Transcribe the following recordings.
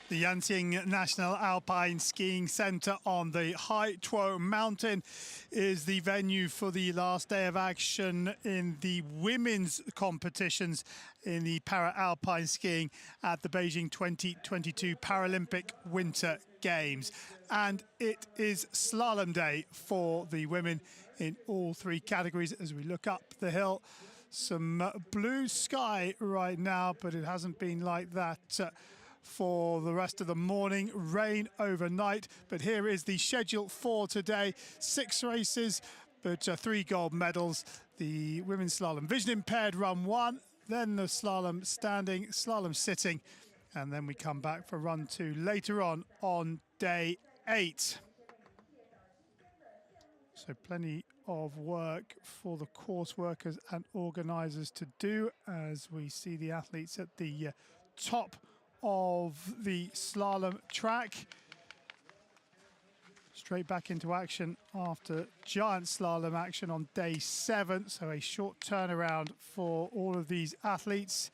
The Yantian National Alpine Skiing Centre on the Hai Mountain is the venue for the last day of action in the women's competitions in the para-alpine skiing at the Beijing 2022 Paralympic Winter Games. And it is slalom day for the women in all three categories as we look up the hill. Some blue sky right now, but it hasn't been like that for the rest of the morning. Rain overnight, but here is the schedule for today. 6 races, but 3 gold medals. The women's slalom vision impaired run 1, then the slalom standing, slalom sitting, and then we come back for run 2 later on day 8. So plenty of work for the course workers and organisers to do as we see the athletes at the top of the slalom track. Straight back into action after giant slalom action on day 7. So a short turnaround for all of these athletes.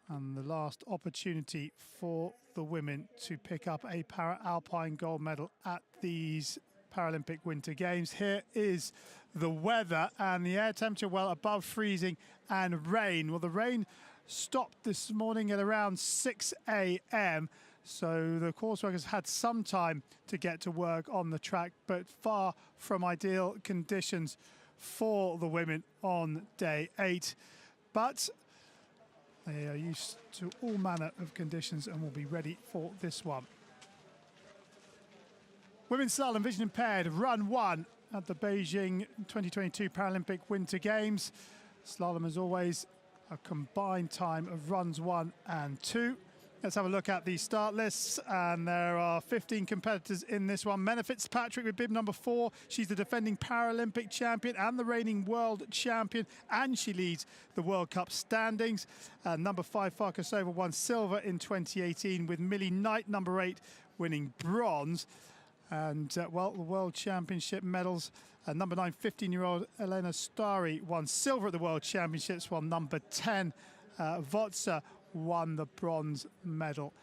And the last opportunity for the women to pick up a para-alpine gold medal at these Paralympic Winter Games. Here is the weather, and the air temperature well above freezing, and rain. Well, the rain stopped this morning at around 6 a.m. so the course workers had some time to get to work on the track, but far from ideal conditions for the women on day 8. But they are used to all manner of conditions and will be ready for this one. Women's slalom vision impaired, run 1 at the Beijing 2022 Paralympic Winter Games. Slalom, as always, a combined time of runs 1 and 2. Let's have a look at the start lists, and there are 15 competitors in this one. Menna Fitzpatrick with bib number 4. She's the defending Paralympic champion and the reigning world champion, and she leads the World Cup standings. Number 5, Farkasova, won silver in 2018, with Millie Knight, number 8, winning bronze. And, well, the World Championship medals. Number 9, 15-year-old Elena Stari won silver at the World Championships, while number 10, Votsa, won the bronze medal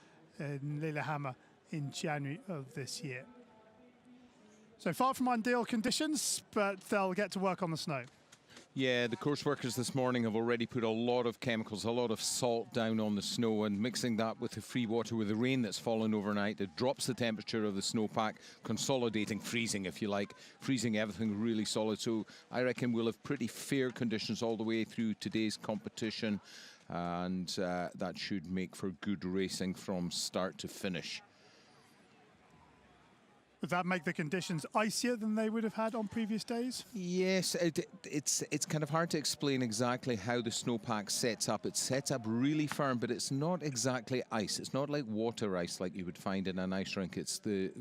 in Lillehammer in January of this year. So far from ideal conditions, but they'll get to work on the snow. Yeah, the course workers this morning have already put a lot of chemicals, a lot of salt down on the snow, and mixing that with the free water, with the rain that's fallen overnight, it drops the temperature of the snowpack, consolidating, freezing if you like, freezing everything really solid. So I reckon we'll have pretty fair conditions all the way through today's competition, and that should make for good racing from start to finish. Would that make the conditions icier than they would have had on previous days? Yes, it's kind of hard to explain exactly how the snowpack sets up. It's set up really firm, but it's not exactly ice. It's not like water ice like you would find in an ice rink. It's the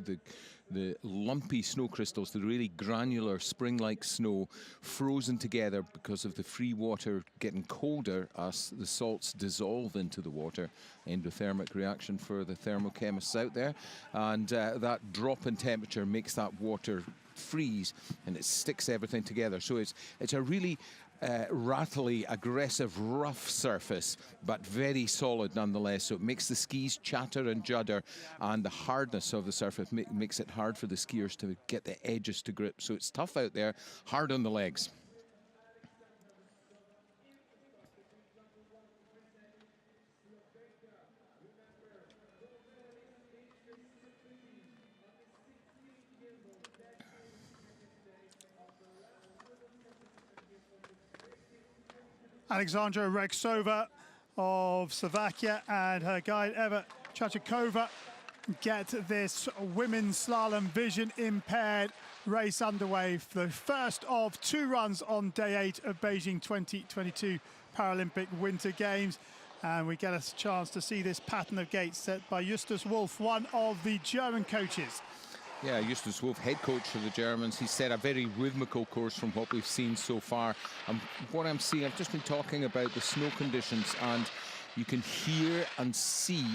lumpy snow crystals, the really granular spring-like snow frozen together because of the free water getting colder as the salts dissolve into the water. Endothermic reaction for the thermochemists out there, and that drop in temperature makes that water freeze and it sticks everything together. So it's a really rattly, aggressive, rough surface, but very solid nonetheless. So it makes the skis chatter and judder, and the hardness of the surface makes it hard for the skiers to get the edges to grip. So it's tough out there, hard on the legs. Alexandra Rexova of Slovakia and her guide Eva Chachikova get this women's slalom vision impaired race underway for the first of 2 runs on day 8 of Beijing 2022 Paralympic Winter Games. And we get a chance to see this pattern of gates set by Justus Wolf, one of the German coaches. Yeah, Justus Wolf, head coach for the Germans. He set a very rhythmical course from what we've seen so far. And what I'm seeing, I've just been talking about the snow conditions, and you can hear and see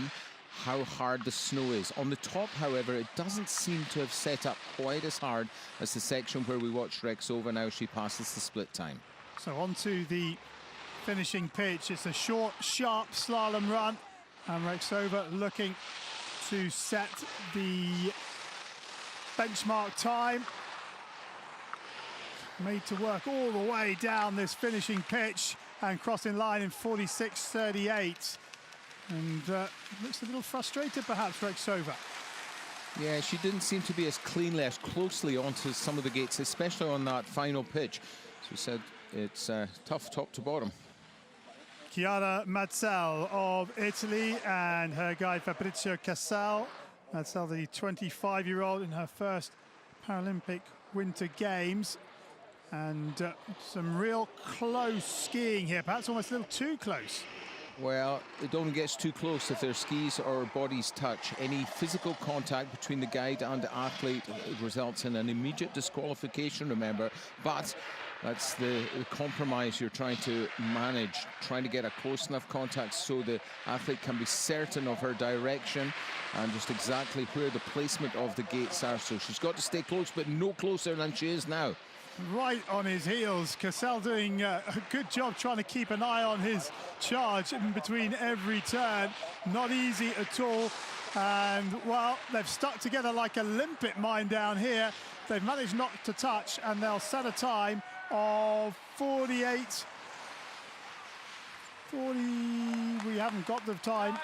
how hard the snow is. On the top, however, it doesn't seem to have set up quite as hard as the section where we watched Rexova now she passes the split time. So on to the finishing pitch. It's a short, sharp slalom run, And Rexova looking to set the benchmark time. Made to work all the way down this finishing pitch and crossing line in 46.38. And looks a little frustrated, perhaps, Rexova. Yeah, she didn't seem to be as cleanly, as closely onto some of the gates, especially on that final pitch. She said it's tough top to bottom. Chiara Mazzell of Italy and her guide Fabrizio Casal. Mazzell, the 25-year-old, in her first Paralympic Winter Games. And some real close skiing here, perhaps almost a little too close. Well, it only gets too close if their skis or bodies touch. Any physical contact between the guide and the athlete results in an immediate disqualification, remember. But that's the compromise you're trying to manage, trying to get a close enough contact so the athlete can be certain of her direction and just exactly where the placement of the gates are. So she's got to stay close, but no closer than she is now. Right on his heels. Casal doing a good job trying to keep an eye on his charge in between every turn. Not easy at all. And, well, they've stuck together like a limpet mine down here. They've managed not to touch, and they'll set a time of 48. 40, we haven't got the time.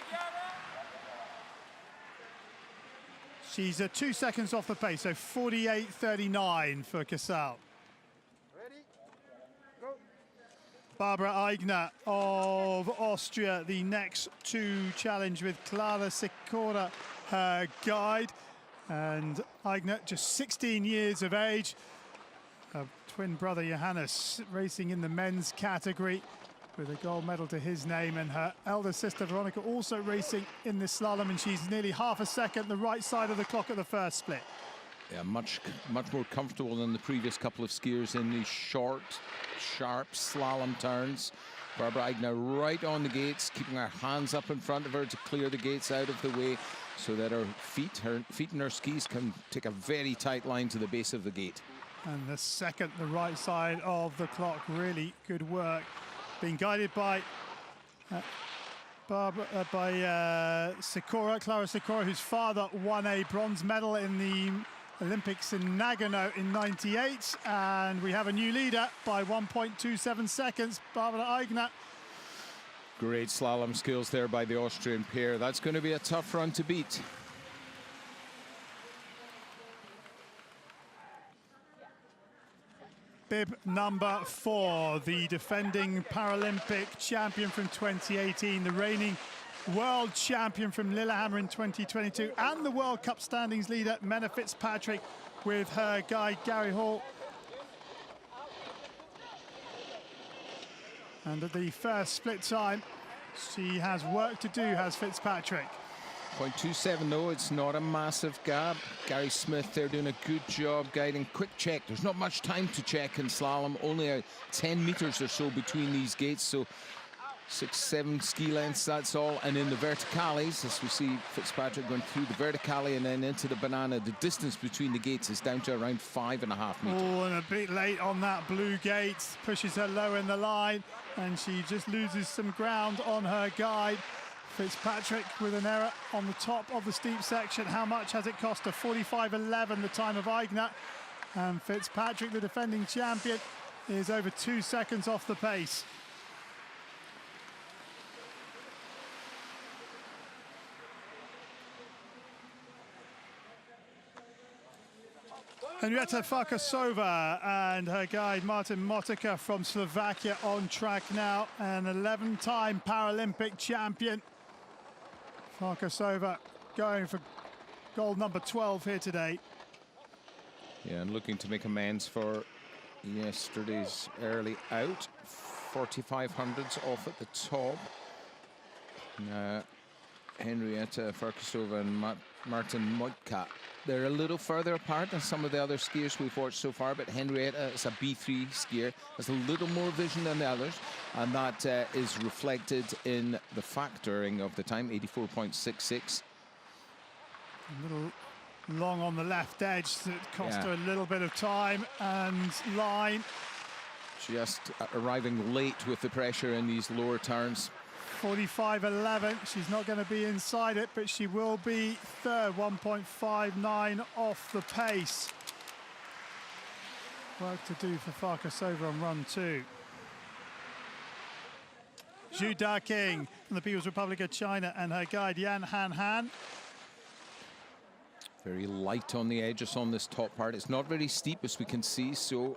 She's 2 seconds off the pace, so 48.39 for Casal. Barbara Eigner of Austria, the next to challenge with Clara Sikora, her guide. And Eigner, just 16 years of age. Her twin brother Johannes racing in the men's category with a gold medal to his name. And her elder sister Veronica also racing in the slalom, and she's nearly half a second the right side of the clock at the first split. Yeah, much more comfortable than the previous couple of skiers in these short, sharp slalom turns. Barbara Eigner right on the gates, keeping her hands up in front of her to clear the gates out of the way so that her feet and her skis can take a very tight line to the base of the gate. And the second, the right side of the clock, really good work. Being guided by Sikora, Clara Sikora, whose father won a bronze medal in the Olympics in Nagano in '98, and we have a new leader by 1.27 seconds, Barbara Eigner. Great slalom skills there by the Austrian pair. That's going to be a tough run to beat. Bib number 4, the defending Paralympic champion from 2018, the reigning world champion from Lillehammer in 2022, and the World Cup standings leader, Menna Fitzpatrick, with her guide, Gary Hall. And at the first split time, she has work to do, has Fitzpatrick. 0.27 though, it's not a massive gap. Gary Smith, they're doing a good job guiding. Quick check, there's not much time to check in slalom, only 10 meters or so between these gates, so 6-7 ski lengths, that's all. And in the verticales, as we see Fitzpatrick going through the verticale and then into the banana, the distance between the gates is down to around 5.5 meters. Oh, and a bit late on that blue gate, pushes her low in the line, and she just loses some ground on her guide. Fitzpatrick with an error on the top of the steep section. How much has it cost her? 45.11, the time of Eigner. And Fitzpatrick, the defending champion, is over 2 seconds off the pace. Henrietta Farkasova and her guide Martin Motika from Slovakia on track now. An 11-time Paralympic champion. Farkasova going for gold number 12 here today. Yeah, and looking to make amends for yesterday's early out. 4500s off at the top. Henrietta Farkasova and Martin Motka. They're a little further apart than some of the other skiers we've watched so far, but Henrietta is a B3 skier, has a little more vision than the others, and that is reflected in the factoring of the time, 84.66. A little long on the left edge, that cost her a little bit of time and line. Just arriving late with the pressure in these lower turns. 45.11. She's not going to be inside it, but she will be third, 1.59 off the pace. Work to do for Farkasova on run 2. Zhu Daking from the People's Republic of China and her guide Yan Han Han. Very light on the edges on this top part. It's not very steep, as we can see, so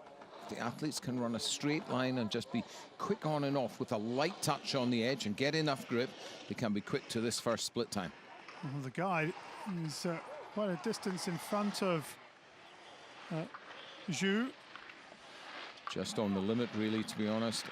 the athletes can run a straight line and just be quick on and off with a light touch on the edge and get enough grip. They can be quick to this first split time. Well, the guide is quite a distance in front of Zhu. Just on the limit, really, to be honest.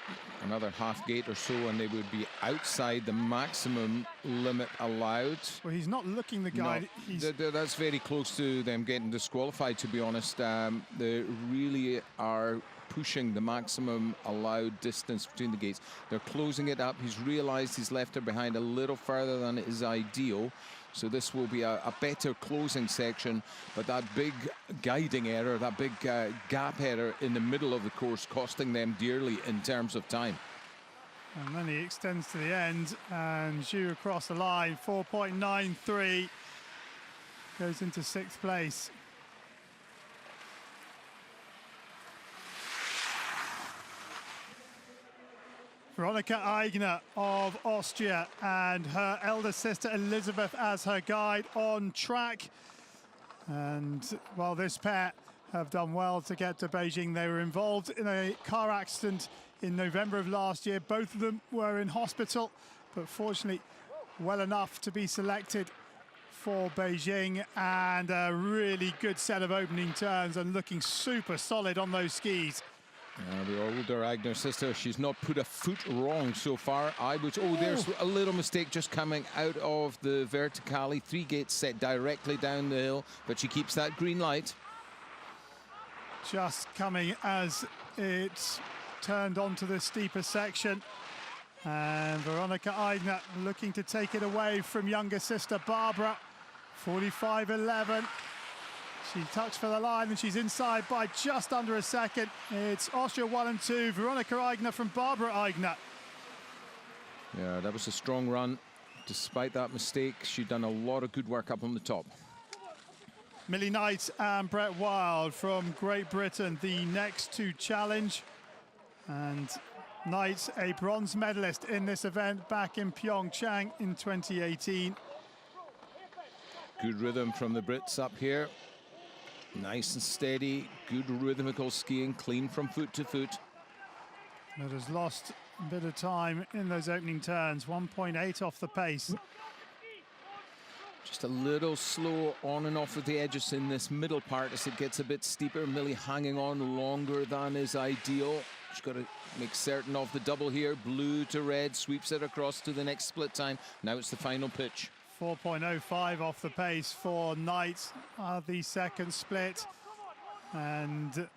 Another half gate or so, and they would be outside the maximum limit allowed. Well, he's not looking, the guide. No, that's very close to them getting disqualified, to be honest. They really are pushing the maximum allowed distance between the gates. They're closing it up. He's realized he's left her behind a little further than is ideal. So this will be a better closing section, but that big guiding error, that big gap error in the middle of the course, costing them dearly in terms of time. And then he extends to the end, and Zhu across the line, 4.93, goes into 6th place. Veronika Eigner of Austria and her elder sister Elizabeth as her guide on track. And while this pair have done well to get to Beijing, they were involved in a car accident in November of last year. Both of them were in hospital, but fortunately well enough to be selected for Beijing, and a really good set of opening turns and looking super solid on those skis. The older Eigner sister, she's not put a foot wrong so far. There's a little mistake just coming out of the verticale. 3 gates set directly down the hill, but she keeps that green light. Just coming as it turned onto the steeper section. And Veronika Eigner looking to take it away from younger sister Barbara. 45.11. She touched for the line and she's inside by just under a second. It's Austria 1 and 2, Veronika Eigner from Barbara Eigner. Yeah, that was a strong run. Despite that mistake, she'd done a lot of good work up on the top. Millie Knight and Brett Wild from Great Britain, the next to challenge. And Knight, a bronze medalist in this event back in Pyeongchang in 2018. Good rhythm from the Brits up here. Nice and steady, good rhythmical skiing, clean from foot to foot. But has lost a bit of time in those opening turns, 1.8 off the pace. Just a little slow on and off of the edges in this middle part as it gets a bit steeper. Millie hanging on longer than is ideal. She's got to make certain of the double here. Blue to red, sweeps it across to the next split time. Now it's the final pitch. 4.05 off the pace for Knight, the second split, and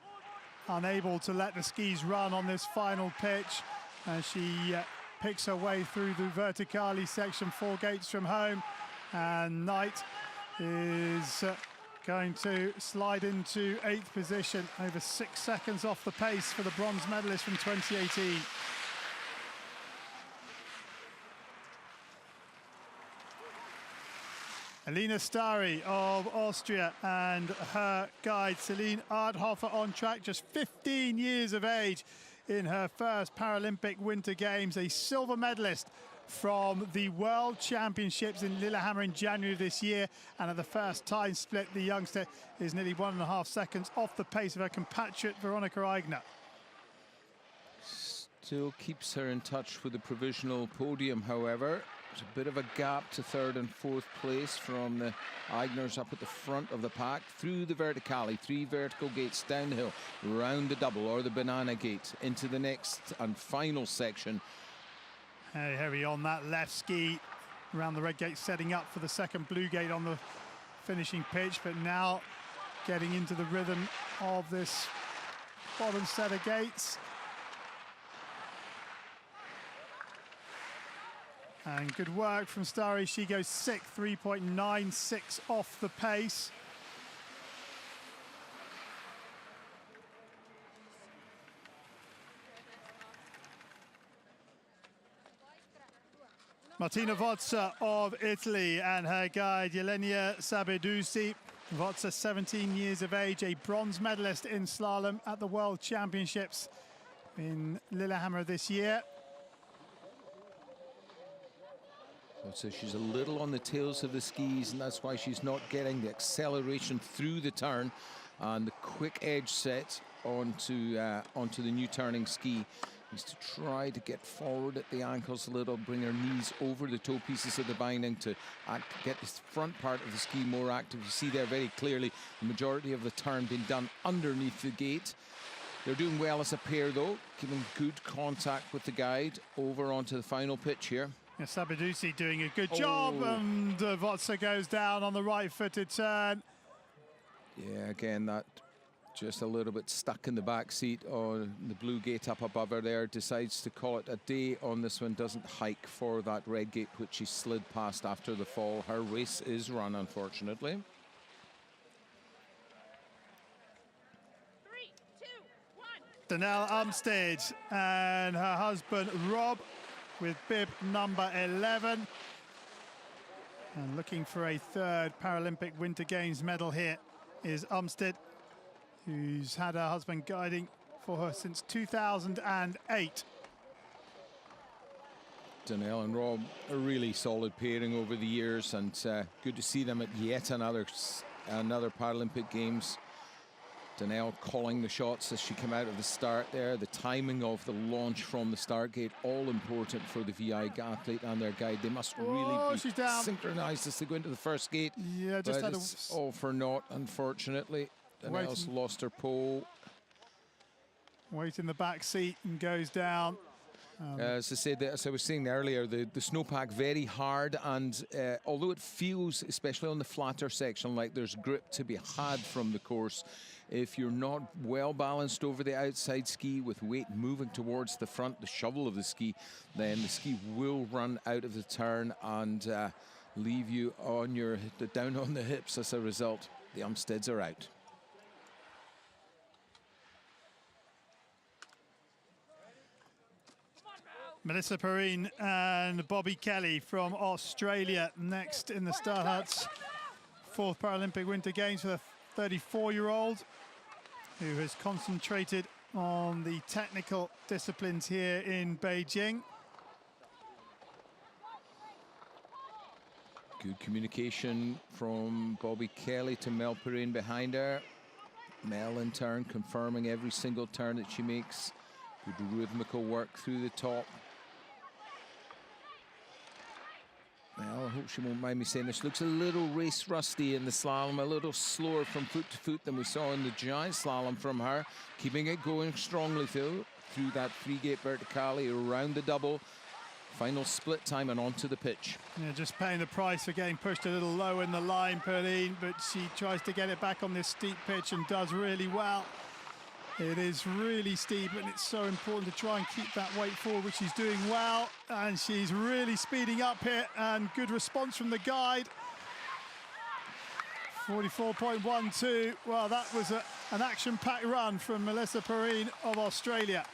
unable to let the skis run on this final pitch as she picks her way through the verticale section, 4 gates from home, and Knight is going to slide into 8th position, over 6 seconds off the pace for the bronze medalist from 2018. Alina Stari of Austria and her guide Celine Ardhofer on track, just 15 years of age in her first Paralympic Winter Games, a silver medalist from the World Championships in Lillehammer in January this year, and at the first time split, the youngster is nearly 1.5 seconds off the pace of her compatriot Veronika Eigner. Still keeps her in touch with the provisional podium, however. There's a bit of a gap to 3rd and 4th place from the Eigners up at the front of the pack, through the verticale, 3 vertical gates down the hill, round the double or the banana gate, into the next and final section. Heavy on that left ski, around the red gate, setting up for the second blue gate on the finishing pitch, but now getting into the rhythm of this bottom set of gates. And good work from Stari. She goes 6th, 3.96 off the pace. Martina Vozza of Italy and her guide Lucia Smattisco. Vozza, 17 years of age, a bronze medalist in slalom at the World Championships in Lillehammer this year. So she's a little on the tails of the skis, and that's why she's not getting the acceleration through the turn and the quick edge set onto the new turning ski. Is to try to get forward at the ankles a little, bring her knees over the toe pieces of the binding to get the front part of the ski more active. You see there very clearly the majority of the turn being done underneath the gate. They're doing well as a pair though, keeping good contact with the guide over onto the final pitch here. Yeah, Smattisco doing a good job, and Vozza goes down on the right-footed turn. Yeah, again, that just a little bit stuck in the back seat on the blue gate up above her there. Decides to call it a day on this one. Doesn't hike for that red gate, which she slid past after the fall. Her race is run, unfortunately. 3, 2, 1. Danielle Umstead and her husband Rob with bib number 11. And looking for a third Paralympic Winter Games medal here is Umstead, who's had her husband guiding for her since 2008. Danielle and Rob, a really solid pairing over the years, and good to see them at yet another Paralympic Games. Danielle calling the shots as she came out of the start there. The timing of the launch from the start gate, all important for the VI athlete and their guide. They must really be synchronized as they go into the first gate. Yeah, just had it's all for naught, unfortunately. Danielle's lost her pole. Weight in the back seat and goes down. As I said, as I was saying earlier, the snowpack very hard, and although it feels, especially on the flatter section, like there's grip to be had from the course, if you're not well balanced over the outside ski with weight moving towards the front, the shovel of the ski, then the ski will run out of the turn and leave you on down on the hips as a result. The Umsteads are out. Melissa Perrine and Bobby Kelly from Australia next in the Star Hut's fourth Paralympic Winter Games for the 34-year-old who has concentrated on the technical disciplines here in Beijing. Good communication from Bobby Kelly to Mel Perrine behind her. Mel in turn confirming every single turn that she makes. Good rhythmical work through the top. Well, I hope she won't mind me saying this. Looks a little race rusty in the slalom, a little slower from foot to foot than we saw in the giant slalom from her. Keeping it going strongly through that three-gate verticale around the double. Final split time and onto the pitch. Yeah, just paying the price for getting pushed a little low in the line, Perrine, but she tries to get it back on this steep pitch and does really well. It is really steep, and it's so important to try and keep that weight forward, which she's doing well. And she's really speeding up here, and good response from the guide. 44.12. Well, that was an action-packed run from Melissa Perrine of Australia.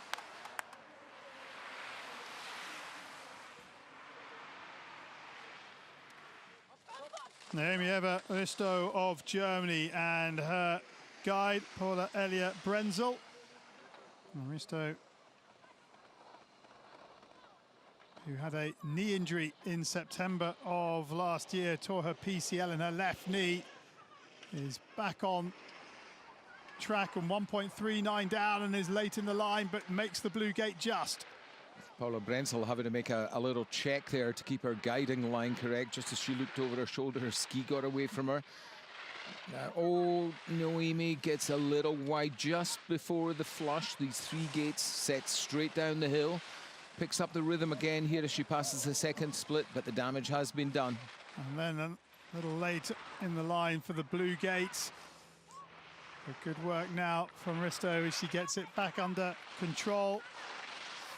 Naomi Eva Risto of Germany and her guide, Paula Elia Brenzel. Risto, who had a knee injury in September of last year, tore her PCL in her left knee, is back on track and 1.39 down and is late in the line, but makes the blue gate just. Paula Brenzel having to make a little check there to keep her guiding line correct. Just as she looked over her shoulder, her ski got away from her. Noemi gets a little wide just before the flush. These three gates set straight down the hill. Picks up the rhythm again here as she passes the second split, but the damage has been done. And then a little late in the line for the blue gates. But good work now from Risto as she gets it back under control.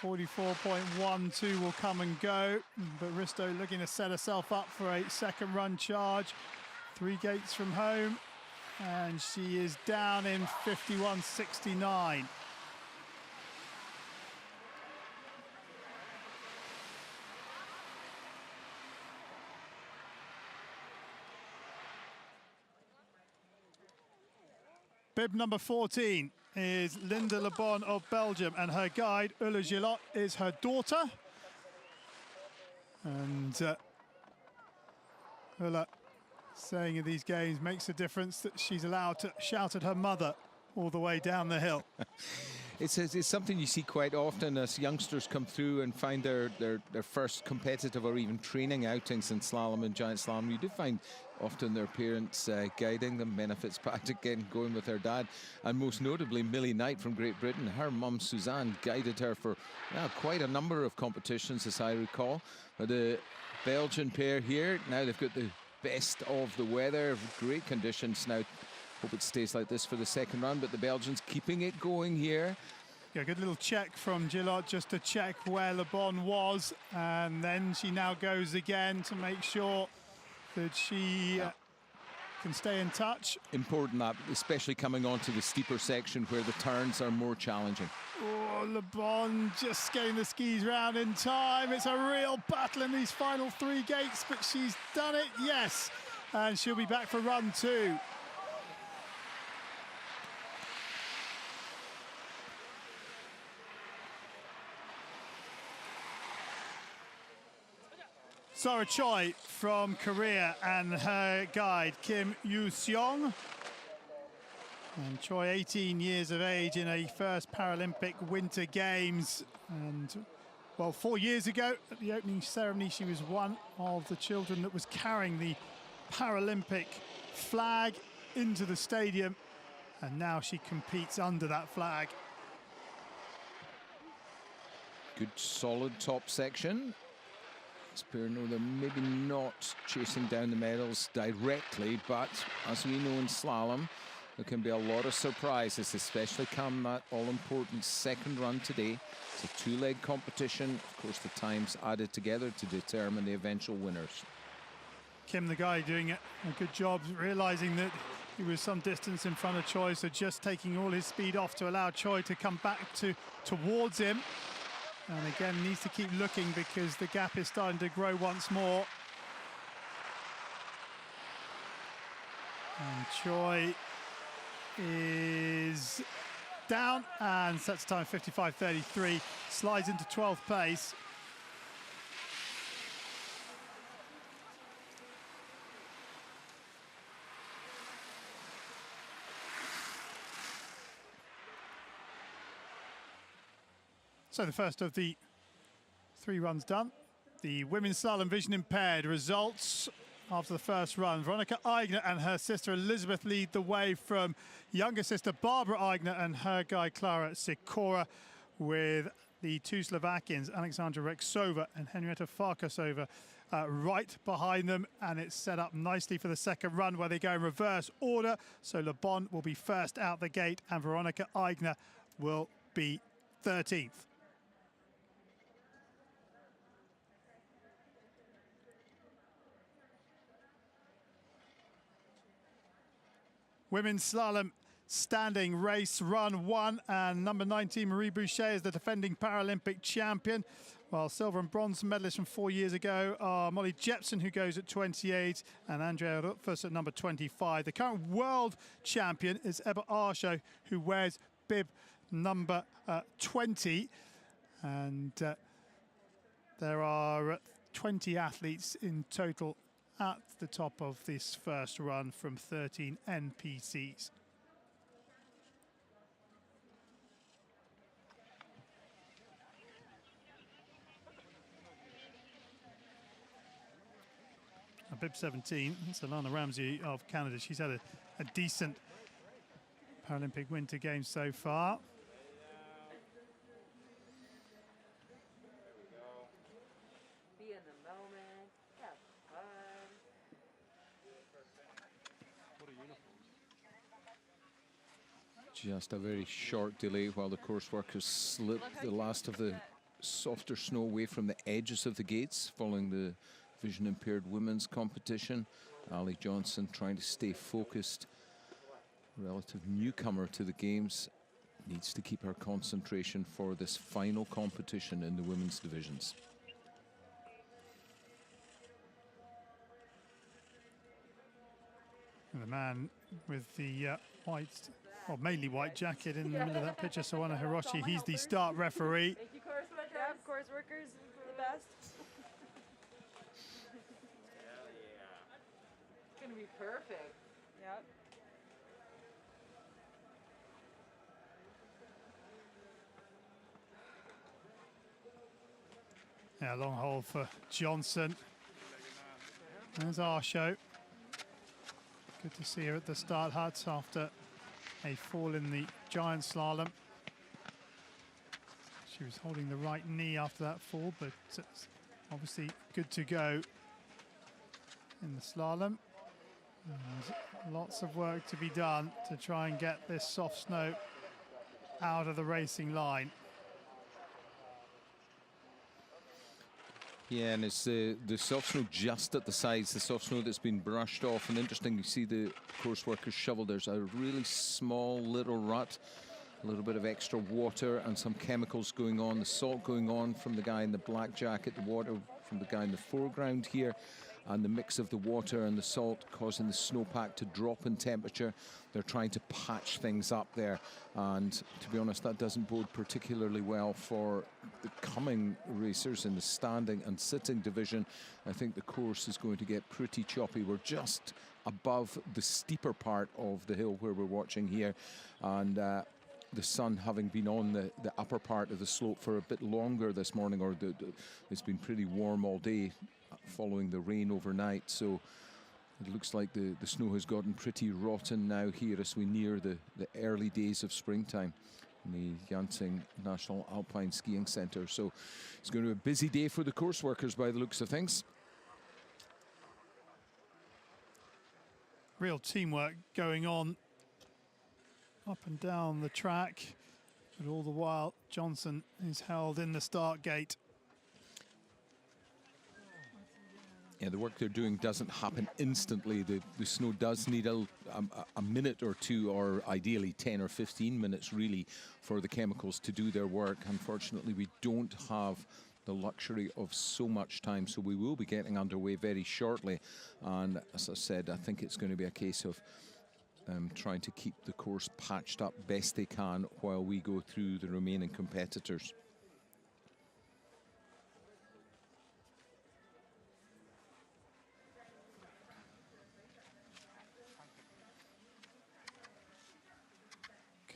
44.12 will come and go, but Risto looking to set herself up for a second run charge. Three gates from home, and she is down in 51.69. Bib number 14 is Linda Lebon of Belgium, and her guide, Ulla Gillot, is her daughter. And Ulla saying in these games makes a difference that she's allowed to shout at her mother all the way down the hill. It's something you see quite often as youngsters come through and find their first competitive or even training outings in slalom and giant slalom. You do find often their parents guiding them. Mena Fitzpatrick again going with her dad, and most notably Millie Knight from Great Britain. Her mum Suzanne guided her for quite a number of competitions, as I recall. But the Belgian pair here, now they've got the best of the weather, great conditions now. Hope it stays like this for the second round, but the Belgians keeping it going here. Yeah, good little check from Gillot just to check where Lebon was, and then she now goes again to make sure that she can stay in touch. Important that, especially coming onto the steeper section where the turns are more challenging. Oh, Lebon just getting the skis round in time. It's a real battle in these final 3 gates, but she's done it, yes. And she'll be back for run 2. Sarah Choi from Korea and her guide, Kim Yoo-seong. And Choi, 18 years of age in a first Paralympic Winter Games. And, well, 4 years ago at the opening ceremony, she was one of the children that was carrying the Paralympic flag into the stadium. And now she competes under that flag. Good, solid top section. Pirno, they're maybe not chasing down the medals directly, but as we know in slalom, there can be a lot of surprises, especially come that all-important second run today. It's a 2-leg competition. Of course, the times added together to determine the eventual winners. Kim, the guy, doing a good job, realizing that he was some distance in front of Choi, so just taking all his speed off to allow Choi to come back towards him. And again, needs to keep looking because the gap is starting to grow once more. And Choi is down and sets time 55.33, slides into 12th place. So the first of the 3 runs done. The women's slalom vision impaired results after the first run. Veronika Eigner and her sister Elizabeth lead the way from younger sister Barbara Eigner and her guide Klara Sikora, with the 2 Slovakians, Alexandra Rexova and Henrietta Farkasova, right behind them. And it's set up nicely for the second run where they go in reverse order. So Lebon will be first out the gate and Veronika Eigner will be 13th. Women's slalom standing race, run 1, and number 19 Marie Boucher is the defending Paralympic champion, while silver and bronze medalists from 4 years ago are Molly Jepson, who goes at 28, and Andrea Rutfus at number 25. The current world champion is Ebba Arsho, who wears bib number 20, and there are 20 athletes in total at the top of this first run from 13 NPCs. Bib 17, it's Alana Ramsey of Canada. She's had a decent Paralympic Winter Games so far. Just a very short delay while the course workers slip the last of the softer snow away from the edges of the gates following the vision impaired women's competition. Ali Johnson trying to stay focused. Relative newcomer to the games, needs to keep her concentration for this final competition in the women's divisions. And the man with the white well, mainly white jacket in the middle of that picture. Sawana Hiroshi, he's the start referee. Thank you, course workers. Yeah, course workers, the best. It's gonna be perfect. Yep. Yeah, long hold for Johnson. There's our show. Good to see her at the start huts after a fall in the giant slalom. She was holding the right knee after that fall, but it's obviously good to go in the slalom. And lots of work to be done to try and get this soft snow out of the racing line. Yeah, and it's the soft snow just at the sides, the soft snow that's been brushed off. And interesting, you see the course workers shovel. There's a really small little rut, a little bit of extra water and some chemicals going on. The salt going on from the guy in the black jacket, the water from the guy in the foreground here, and the mix of the water and the salt causing the snowpack to drop in temperature. They're trying to patch things up there, and to be honest, that doesn't bode particularly well for the coming racers in the standing and sitting division. I think the course is going to get pretty choppy. We're just above the steeper part of the hill where we're watching here, and the sun having been on the upper part of the slope for a bit longer this morning, or it's been pretty warm all day following the rain overnight, so it looks like the snow has gotten pretty rotten now here as we near the early days of springtime in the Yanting National Alpine Skiing Centre. So it's going to be a busy day for the course workers by the looks of things. Real teamwork going on up and down the track, but all the while Johnson is held in the start gate. Yeah, the work they're doing doesn't happen instantly. The snow does need a minute or two, or ideally 10 or 15 minutes really, for the chemicals to do their work. Unfortunately, we don't have the luxury of so much time, so we will be getting underway very shortly. And as I said, I think it's going to be a case of trying to keep the course patched up best they can while we go through the remaining competitors.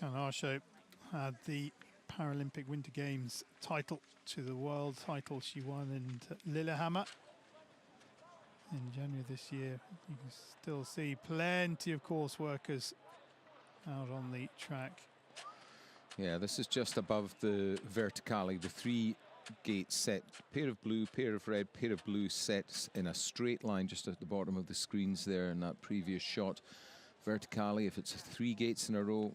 Kanasho had the Paralympic Winter Games title to the world title she won in Lillehammer in January this year. You can still see plenty of course workers out on the track. Yeah, this is just above the verticale, the three gates set, pair of blue, pair of red, pair of blue sets in a straight line just at the bottom of the screens there in that previous shot. Verticale, if it's 3 gates in a row,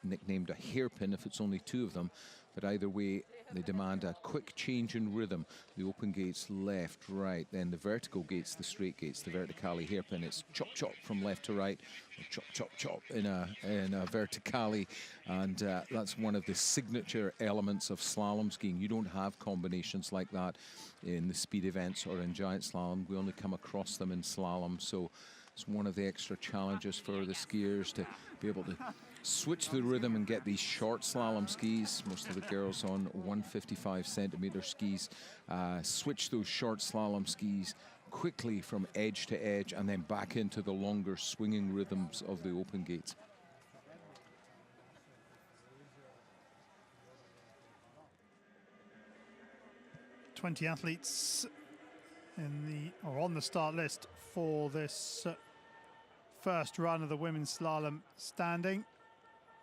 nicknamed a hairpin if it's only 2 of them, but either way they demand a quick change in rhythm. The open gates left, right, then the vertical gates, the straight gates, the verticale hairpin. It's chop chop from left to right, or chop chop chop in a verticale, and that's one of the signature elements of slalom skiing. You don't have combinations like that in the speed events or in giant slalom. We only come across them in slalom, so it's one of the extra challenges for the skiers to be able to switch the rhythm and get these short slalom skis. Most of the girls on 155 centimeter skis switch those short slalom skis quickly from edge to edge and then back into the longer swinging rhythms of the open gates. "20 athletes on the start list for this first run of the women's slalom standing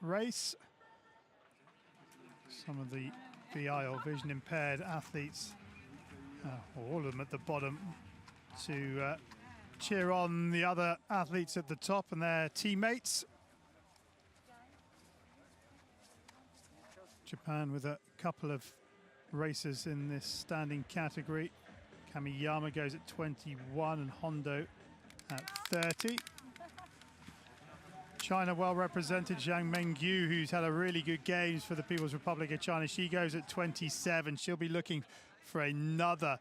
race. Some of the VI or vision impaired athletes, all of them at the bottom, to cheer on the other athletes at the top and their teammates. Japan with a couple of racers in this standing category. Kamiyama goes at 21 and Hondo at 30. China well represented, Zhang Mengyu, who's had a really good games for the People's Republic of China. She goes at 27. She'll be looking for another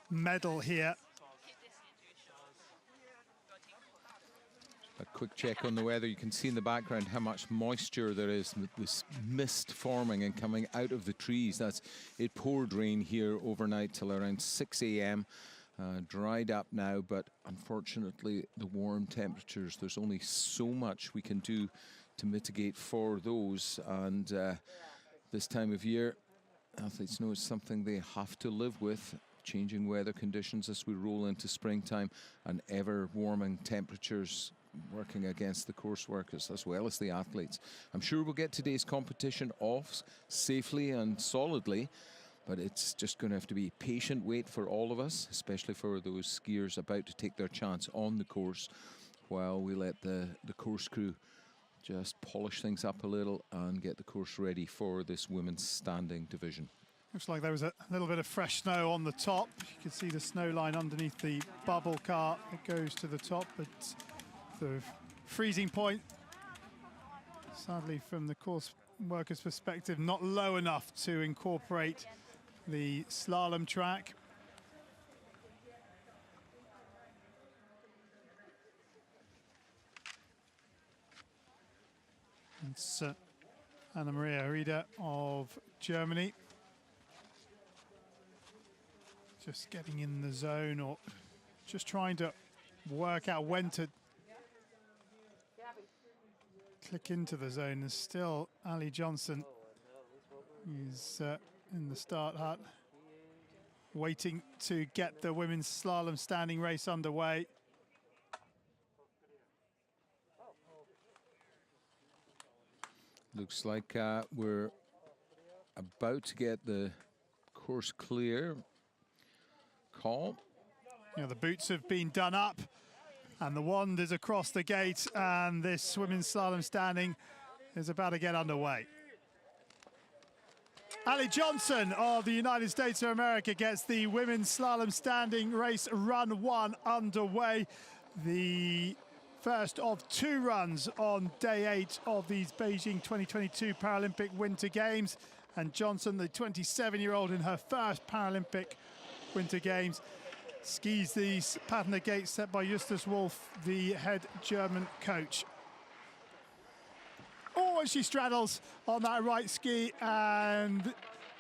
medal here. A quick check on the weather. You can see in the background how much moisture there is with this mist forming and coming out of the trees. It poured rain here overnight till around 6 a.m. Dried up now, but unfortunately the warm temperatures, there's only so much we can do to mitigate for those. And this time of year, athletes know it's something they have to live with. Changing weather conditions as we roll into springtime and ever warming temperatures working against the course workers as well as the athletes. I'm sure we'll get today's competition off safely and solidly, but it's just going to have to be patient wait for all of us, especially for those skiers about to take their chance on the course, while we let the course crew just polish things up a little and get the course ready for this women's standing division. Looks like there was a little bit of fresh snow on the top. You can see the snow line underneath the bubble car that goes to the top, but the freezing point, sadly from the course workers' perspective, not low enough to incorporate the slalom track. It's Alana Maria Yoko of Germany. Just getting in the zone, or just trying to work out when to click into the zone. There's still Ali Johnson. He's in the start hut, waiting to get the women's slalom standing race underway. Looks like we're about to get the course clear. Call. You know, the boots have been done up and the wand is across the gate, and this women's slalom standing is about to get underway. Ali Johnson of the United States of America gets the women's slalom standing race run 1 underway. The first of 2 runs on day 8 of these Beijing 2022 Paralympic Winter Games. And Johnson, the 27-year-old in her first Paralympic Winter Games, skis the pattern of gate set by Justus Wolf, the head German coach. Oh, and she straddles on that right ski and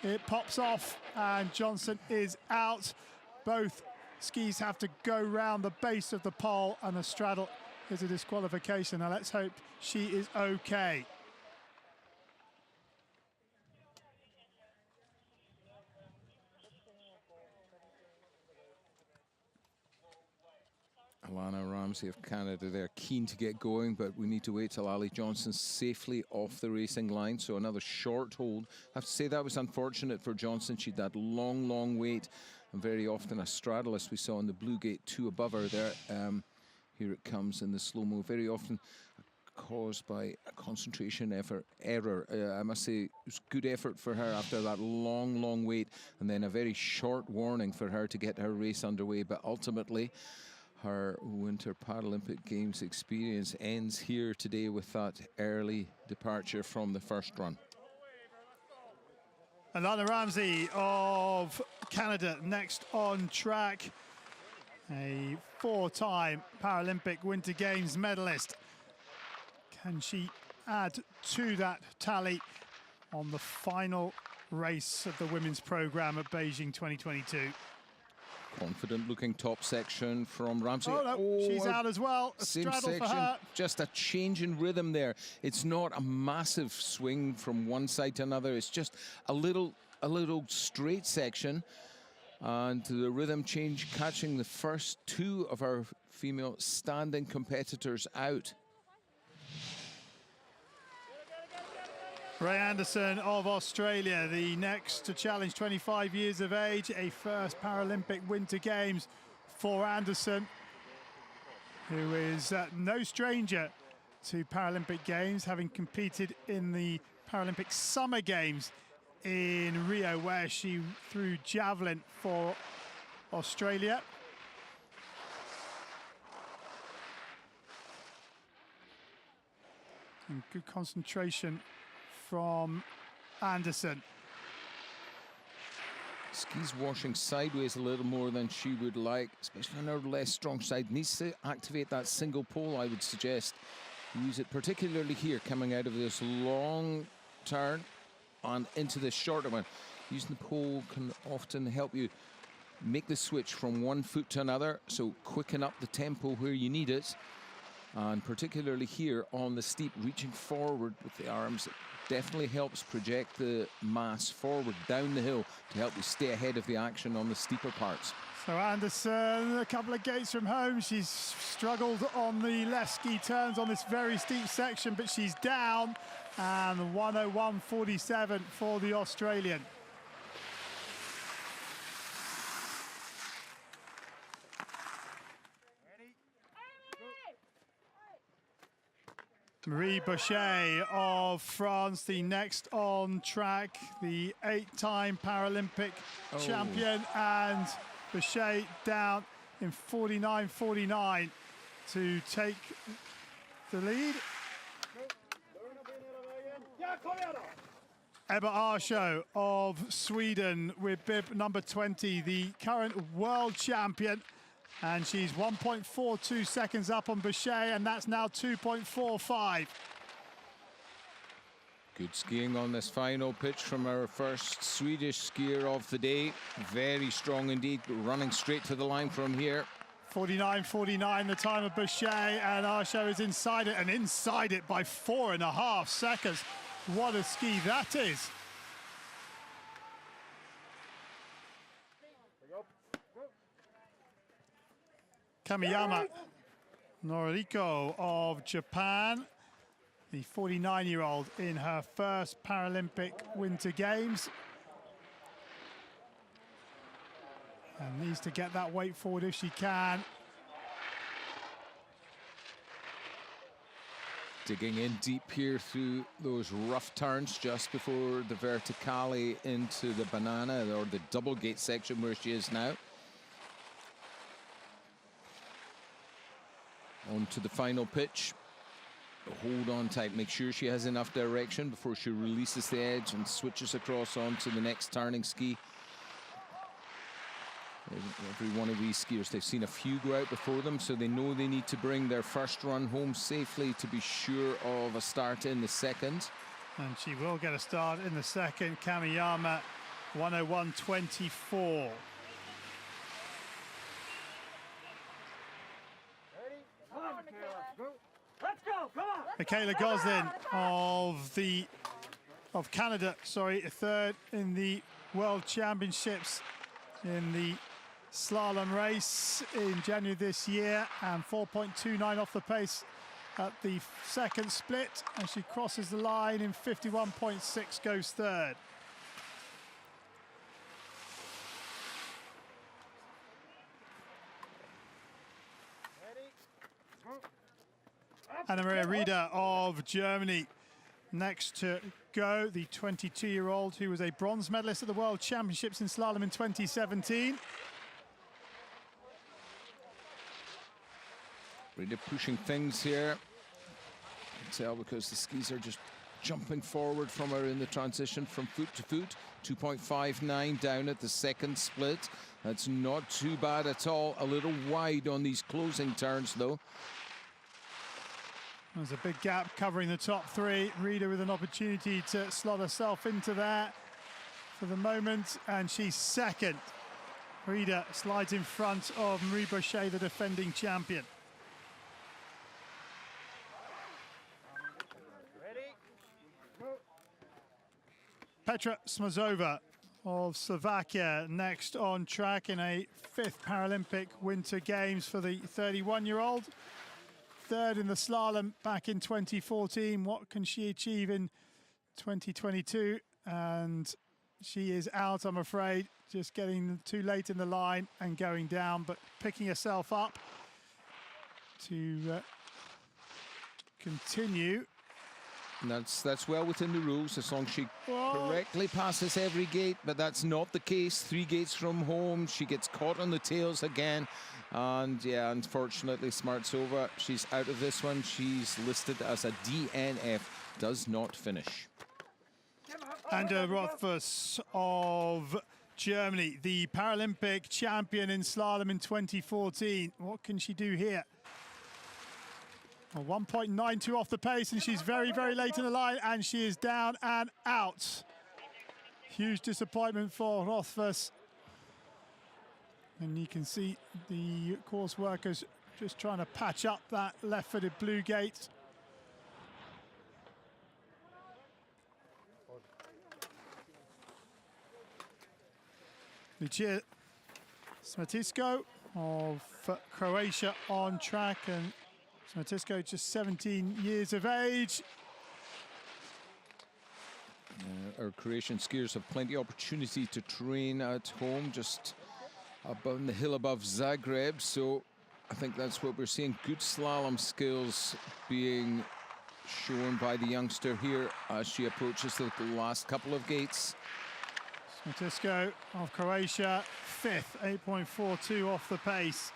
it pops off and Johnson is out. Both skis have to go round the base of the pole and a straddle is a disqualification. Now let's hope she is okay. Alana Ramsey of Canada, they're keen to get going, but we need to wait till Ali Johnson's safely off the racing line. So another short hold. I have to say that was unfortunate for Johnson. She had that long wait and very often a straddle, as we saw in the blue gate 2 above her there. Here it comes in the slow-mo, very often caused by a concentration error. I must say it was good effort for her after that long wait, and then a very short warning for her to get her race underway. But ultimately, her Winter Paralympic Games experience ends here today with that early departure from the first run. Alana Ramsey of Canada next on track. A 4-time Paralympic Winter Games medalist. Can she add to that tally on the final race of the women's program at Beijing 2022? Confident looking top section from Ramsey. Oh no, she's out as well. A same straddle section, for her. just a change in rhythm there. It's not a massive swing from one side to another. It's just a little straight section. And the rhythm change catching the first 2 of our female standing competitors out. Ray Anderson of Australia, the next to challenge, 25 years of age, a first Paralympic Winter Games for Anderson, who is no stranger to Paralympic Games, having competed in the Paralympic Summer Games in Rio, where she threw javelin for Australia. And good concentration from Anderson. Skis washing sideways a little more than she would like, especially on her less strong side. Needs to activate that single pole, I would suggest. Use it particularly here, coming out of this long turn and into this shorter one. Using the pole can often help you make the switch from one foot to another, so quicken up the tempo where you need it. And particularly here on the steep, reaching forward with the arms, it definitely helps project the mass forward down the hill to help you stay ahead of the action on the steeper parts. So Anderson, a couple of gates from home. She's struggled on the left ski turns on this very steep section, but she's down. And 101.47 for the Australian. Marie Boucher of France, the next on track, the 8-time Paralympic champion, and Boucher down in 49.49 to take the lead. Ebba Arsho of Sweden with bib number 20, the current world champion. And she's 1.42 seconds up on Boucher, and that's now 2.45. Good skiing on this final pitch from our first Swedish skier of the day. Very strong indeed, running straight to the line from here. 49.49 the time of Boucher, and Arsho is inside it, and inside it by 4.5 seconds. What a ski that is. Kamiyama Noriko of Japan, the 49-year-old in her first Paralympic Winter Games. And needs to get that weight forward if she can. Digging in deep here through those rough turns just before the verticale into the banana, or the double gate section where she is now. On to the final pitch. Hold on tight, make sure she has enough direction before she releases the edge and switches across onto the next turning ski. Every one of these skiers, they've seen a few go out before them, so they know they need to bring their first run home safely to be sure of a start in the second. And she will get a start in the second. Kamiyama, 101.24. Michaela Goslin of Canada, third in the World Championships in the slalom race in January this year, and 4.29 off the pace at the second split, and she crosses the line in 51.6, goes third. Anna Maria Rieder of Germany next to go, the 22-year-old who was a bronze medalist at the World Championships in slalom in 2017. Rieder pushing things here. You can tell because the skis are just jumping forward from her in the transition from foot to foot. 2.59 down at the second split. That's not too bad at all. A little wide on these closing turns though. There's a big gap covering the top three. Rieder with an opportunity to slot herself into there for the moment, and she's second. Rieder slides in front of Marie Boucher, the defending champion. Petra Smazova of Slovakia next on track in a 5th Paralympic Winter Games for the 31-year-old. Third in the slalom back in 2014. What can she achieve in 2022? And she is out, I'm afraid, just getting too late in the line and going down, but picking herself up to continue. And that's well within the rules as long as she correctly passes every gate, but that's not the case. 3 gates from home, she gets caught on the tails again. And yeah, unfortunately, Smartsova, she's out of this one. She's listed as a DNF, does not finish. And Rothfuss of Germany, the Paralympic champion in slalom in 2014. What can she do here? Well, 1.92 off the pace, and she's very, very late in the line, and she is down and out. Huge disappointment for Rothfuss. And you can see the course workers just trying to patch up that left-footed blue gate. Lucia Smattisco of Croatia on track, and Smattisco just 17 years of age. Our Croatian skiers have plenty of opportunity to train at home, just above the hill above Zagreb. So I think that's what we're seeing. Good slalom skills being shown by the youngster here as she approaches the last couple of gates. Smattisco of Croatia, 5th, 8.42 off the pace.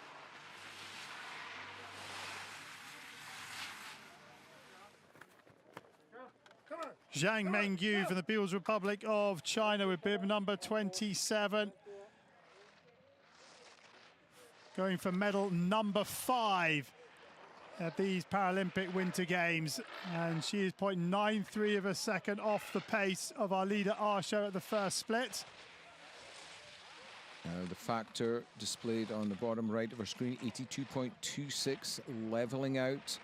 Zhang Hiyuan from the People's Republic of China with bib number 27. Going for medal number 5 at these Paralympic Winter Games. And she is 0.93 of a second off the pace of our leader Arsho at the first split. The factor displayed on the bottom right of our screen, 82.26, leveling out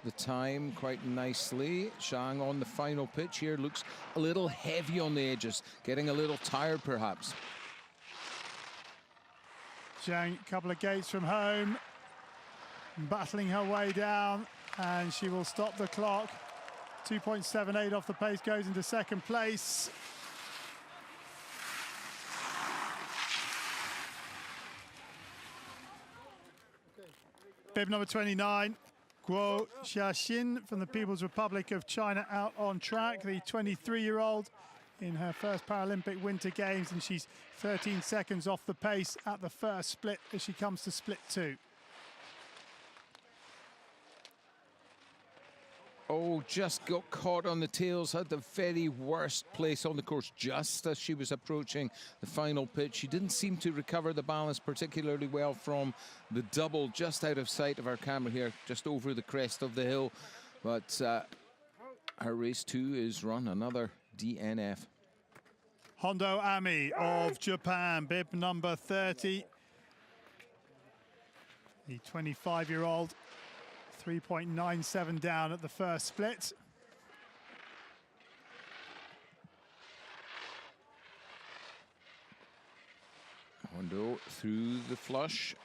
the time quite nicely. Zhang on the final pitch here looks a little heavy on the edges, getting a little tired perhaps. Zhang, a couple of gates from home, battling her way down, and she will stop the clock. 2.78 off the pace, goes into second place. Bib number 29, Guo Xiaxin from the People's Republic of China out on track, the 23-year-old in her first Paralympic Winter Games, and she's 13 seconds off the pace at the first split as she comes to split 2. Oh, just got caught on the tails, had the very worst place on the course just as she was approaching the final pitch. She didn't seem to recover the balance particularly well from the double, just out of sight of our camera here, just over the crest of the hill. But her race 2 is run, another DNF. Hondo Ami of Japan, bib number 30. The 25-year-old. 3.97 down at the first split. Hondo through the flush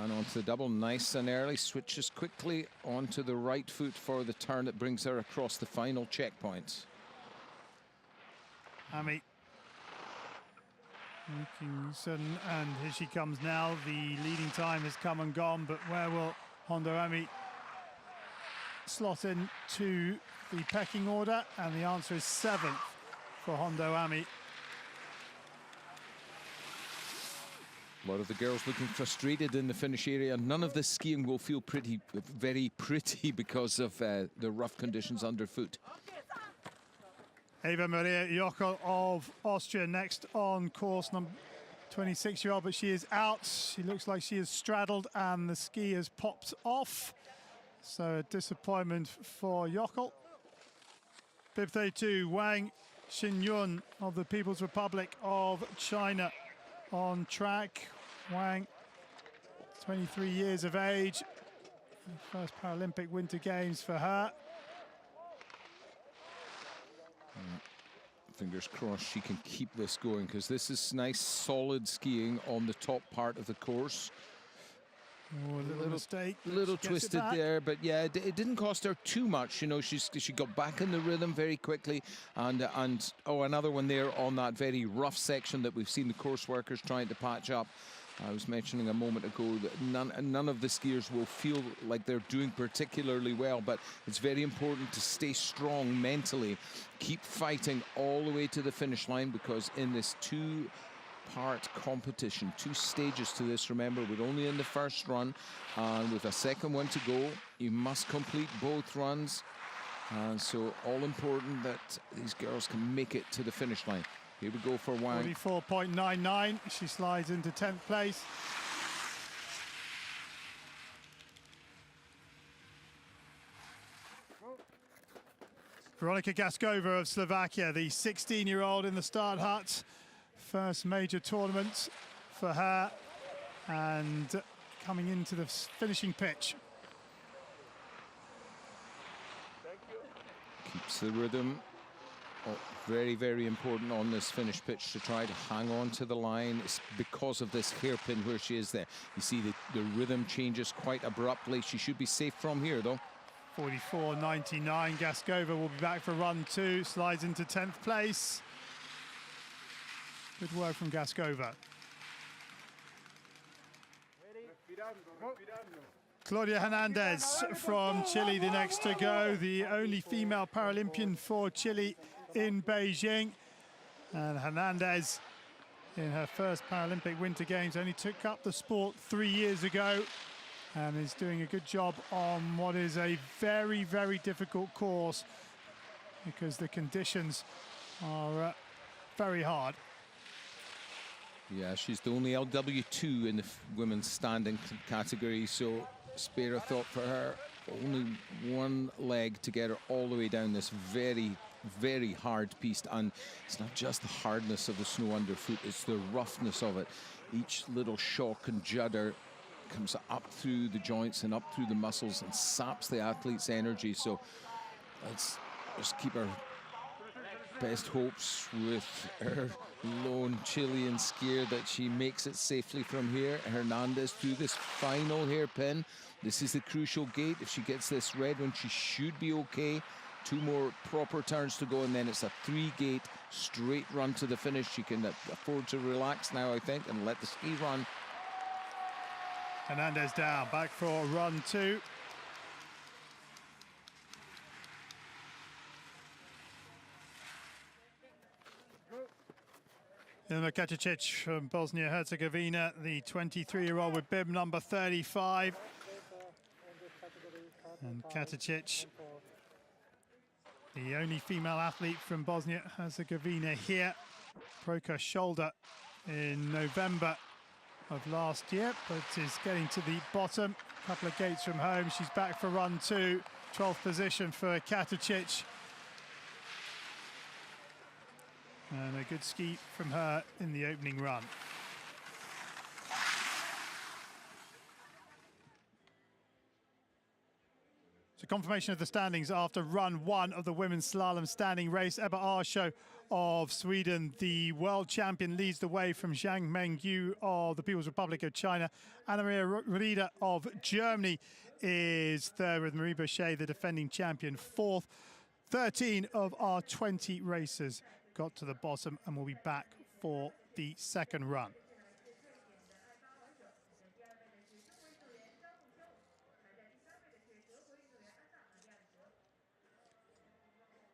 and onto the double, nice and early, switches quickly onto the right foot for the turn that brings her across the final checkpoint. Ami looking certain, and here she comes now. The leading time has come and gone, but where will Hondo Ami slot into the pecking order? And the answer is 7th for Hondo Ami. A lot of the girls looking frustrated in the finish area. None of this skiing will feel very pretty because of the rough conditions underfoot. Ava Maria Yoko of Austria next on course, number 26-year-old, but she is out. She looks like she is straddled and the ski has popped off. So a disappointment for Yoko. Bib 32, Wang Xinyun of the People's Republic of China on track. Wang, 23 years of age. First Paralympic Winter Games for her. Fingers crossed she can keep this going, because this is nice solid skiing on the top part of the course. Oh, a little mistake. A little twisted there, but yeah, it didn't cost her too much. You know, she got back in the rhythm very quickly, and oh, another one there on that very rough section that we've seen the course workers trying to patch up. I was mentioning a moment ago that none of the skiers will feel like they're doing particularly well, but it's very important to stay strong mentally, keep fighting all the way to the finish line, because in this two-part competition, 2 stages to this, remember, we're only in the first run, and with a second one to go, you must complete both runs. And so all important that these girls can make it to the finish line. Here we go for Wang. 44.99. She slides into 10th place. Veronika Gaskova of Slovakia, the 16-year-old in the start hut. First major tournament for her, and coming into the finishing pitch. Keeps the rhythm. Oh, very, very important on this finish pitch to try to hang on to the line. It's because of this hairpin where she is there. You see the rhythm changes quite abruptly. She should be safe from here, though. 44.99. Gaskova will be back for run 2. Slides into 10th place. Good work from Gaskova. Claudia Hernandez from Chile, the next to go. The only female Paralympian for Chile in Beijing. And Hernandez, in her first Paralympic Winter Games, only took up the sport 3 years ago, and is doing a good job on what is a very, very difficult course because the conditions are very hard. Yeah, she's the only LW2 in the women's standing category, so spare a thought for her. Only one leg to get her all the way down this very, very hard piste. And it's not just the hardness of the snow underfoot, it's the roughness of it. Each little shock and judder comes up through the joints and up through the muscles and saps the athlete's energy. So let's just keep our best hopes with her lone Chilean skier that she makes it safely from here. Hernandez through this final hairpin. This is the crucial gate. If she gets this red one, she should be okay. 2 more proper turns to go, and then it's a 3-gate straight run to the finish. She can afford to relax now, I think, and let the ski run. Hernandez down, back for run 2. Ilma Kacic from Bosnia-Herzegovina, the 23-year-old with bib number 35. And Kacic, the only female athlete from Bosnia-Herzegovina here, broke her shoulder in November of last year, but is getting to the bottom, a couple of gates from home. She's back for run 2, 12th position for Kacic. And a good ski from her in the opening run. So confirmation of the standings after run 1 of the women's slalom standing race. Ebba Arsho of Sweden, the world champion, leads the way from Zhang Hiyuan of the People's Republic of China. Anna Maria Rieder of Germany is third, with Marie Boucher, the defending champion, fourth. 13 of our 20 racers got to the bottom and will be back for the second run.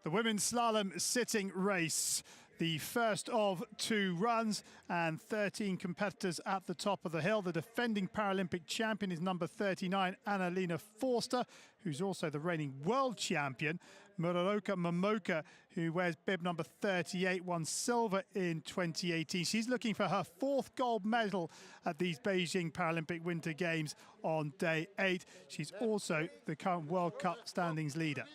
The women's slalom sitting race, the first of 2 runs, and 13 competitors at the top of the hill. The defending Paralympic champion is number 39, Annalena Forster, who's also the reigning world champion. Muraoka Momoka, who wears bib number 38, won silver in 2018. She's looking for her 4th gold medal at these Beijing Paralympic Winter Games on day 8. She's also the current World Cup standings leader.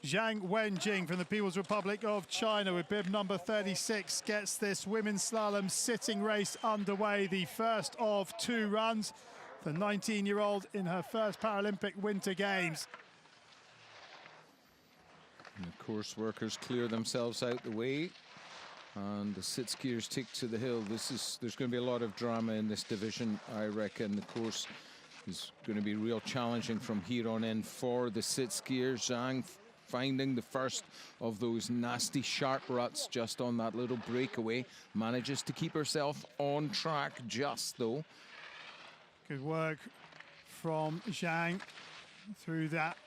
Zhang Wenjing from the People's Republic of China with bib number 36 gets this women's slalom sitting race underway, the first of 2 runs. The 19-year-old in her first Paralympic Winter Games. And the course workers clear themselves out the way, and the sit skiers take to the hill. There's going to be a lot of drama in this division, I reckon. The course is going to be real challenging from here on in for the sit skiers. Zhang finding the first of those nasty sharp ruts just on that little breakaway. Manages to keep herself on track just, though. Good work from Zhang through that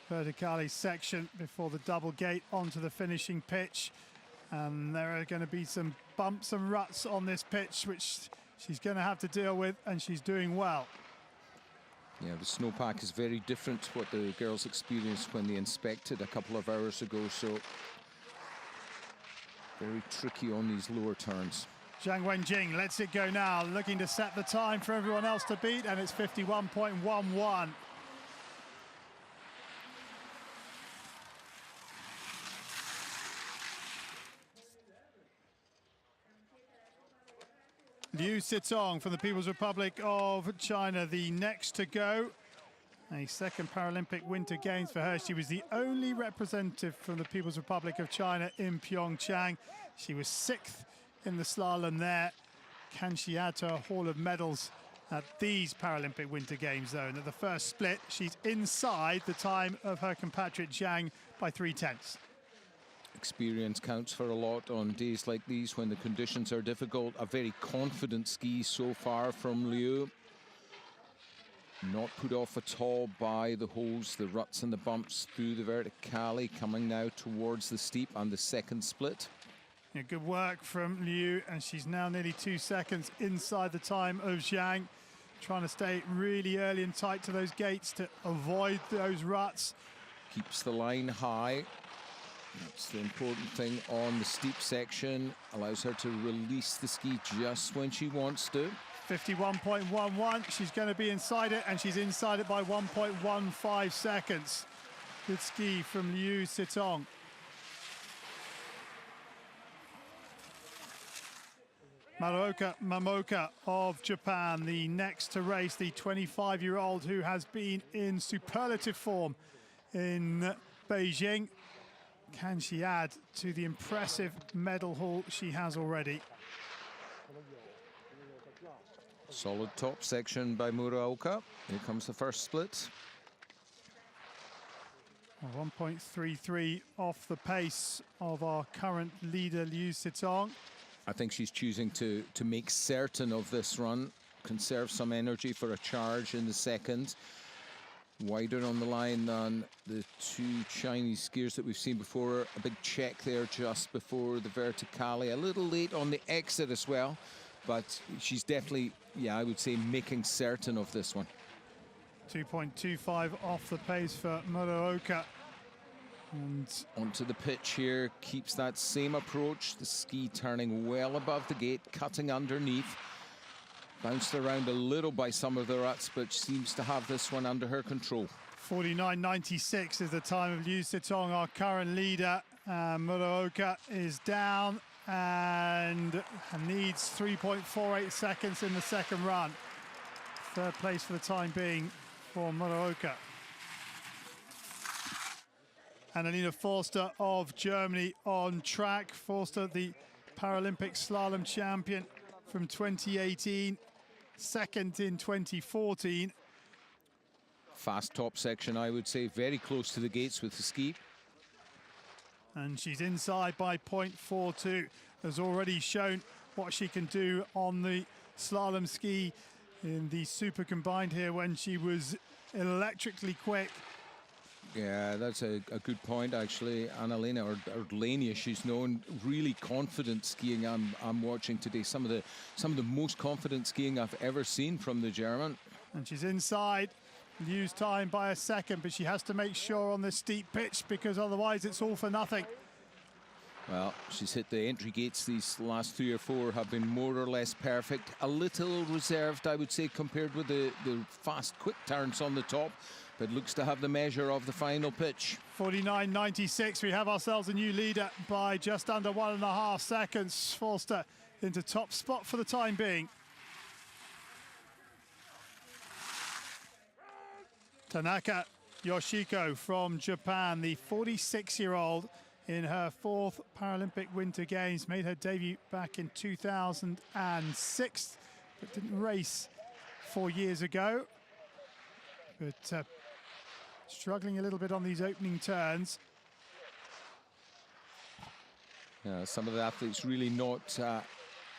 verticale section before the double gate onto the finishing pitch. And there are going to be some bumps and ruts on this pitch, which she's going to have to deal with, and she's doing well. Yeah, the snowpack is very different to what the girls experienced when they inspected a couple of hours ago, so very tricky on these lower turns. Zhang Wenjing lets it go now, looking to set the time for everyone else to beat, and it's 51.11. Liu Sitong from the People's Republic of China, the next to go. A second Paralympic Winter Games for her. She was the only representative from the People's Republic of China in Pyeongchang. She was 6th in the slalom there. Can she add to her haul of medals at these Paralympic Winter Games, though? And at the first split, she's inside the time of her compatriot Zhang by 3/10. Experience counts for a lot on days like these when the conditions are difficult. A very confident ski so far from Liu. Not put off at all by the holes, the ruts and the bumps through the verticale, coming now towards the steep and the second split. Yeah, good work from Liu, and she's now nearly 2 seconds inside the time of Zhang. Trying to stay really early and tight to those gates to avoid those ruts. Keeps the line high. That's the important thing on the steep section. Allows her to release the ski just when she wants to. 51.11, she's going to be inside it, and she's inside it by 1.15 seconds. Good ski from Liu Sitong. Maruoka Momoka of Japan, the next to race, the 25-year-old who has been in superlative form in Beijing. Can she add to the impressive medal haul she has already? Solid top section by Muraoka. Here comes the first split. 1.33 off the pace of our current leader, Liu Sitong. I think she's choosing to make certain of this run, conserve some energy for a charge in the second. Wider on the line than the two Chinese skiers that we've seen before. A big check there just before the verticale. A little late on the exit as well, but she's definitely, yeah, I would say making certain of this one. 2.25 off the pace for Muraoka. And onto the pitch here, keeps that same approach. The ski turning well above the gate, cutting underneath. Bounced around a little by some of the ruts, but seems to have this one under her control. 49.96 is the time of Liu Sitong, our current leader. Muraoka is down and needs 3.48 seconds in the second run. Third place for the time being for Muraoka. Annalena Forster of Germany on track. Forster, the Paralympic slalom champion from 2018, second in 2014. Fast top section, I would say, very close to the gates with the ski. And she's inside by 0.42. Has already shown what she can do on the slalom ski in the super combined here when she was electrically quick. Yeah, that's a good point, actually. Annalena, or Lenia, she's known, really confident skiing. I'm watching today some of the most confident skiing I've ever seen from the German. And she's inside. Liu's time by a second, but she has to make sure on this steep pitch because otherwise it's all for nothing. Well, she's hit the entry gates. These last 3 or 4 have been more or less perfect. A little reserved, I would say, compared with the fast, quick turns on the top, but looks to have the measure of the final pitch. 49.96. We have ourselves a new leader by just under 1.5 seconds. Forster into top spot for the time being. Tanaka Yoshiko from Japan, the 46-year-old in her 4th Paralympic Winter Games, made her debut back in 2006, but didn't race 4 years ago. But struggling a little bit on these opening turns. Yeah, some of the athletes really not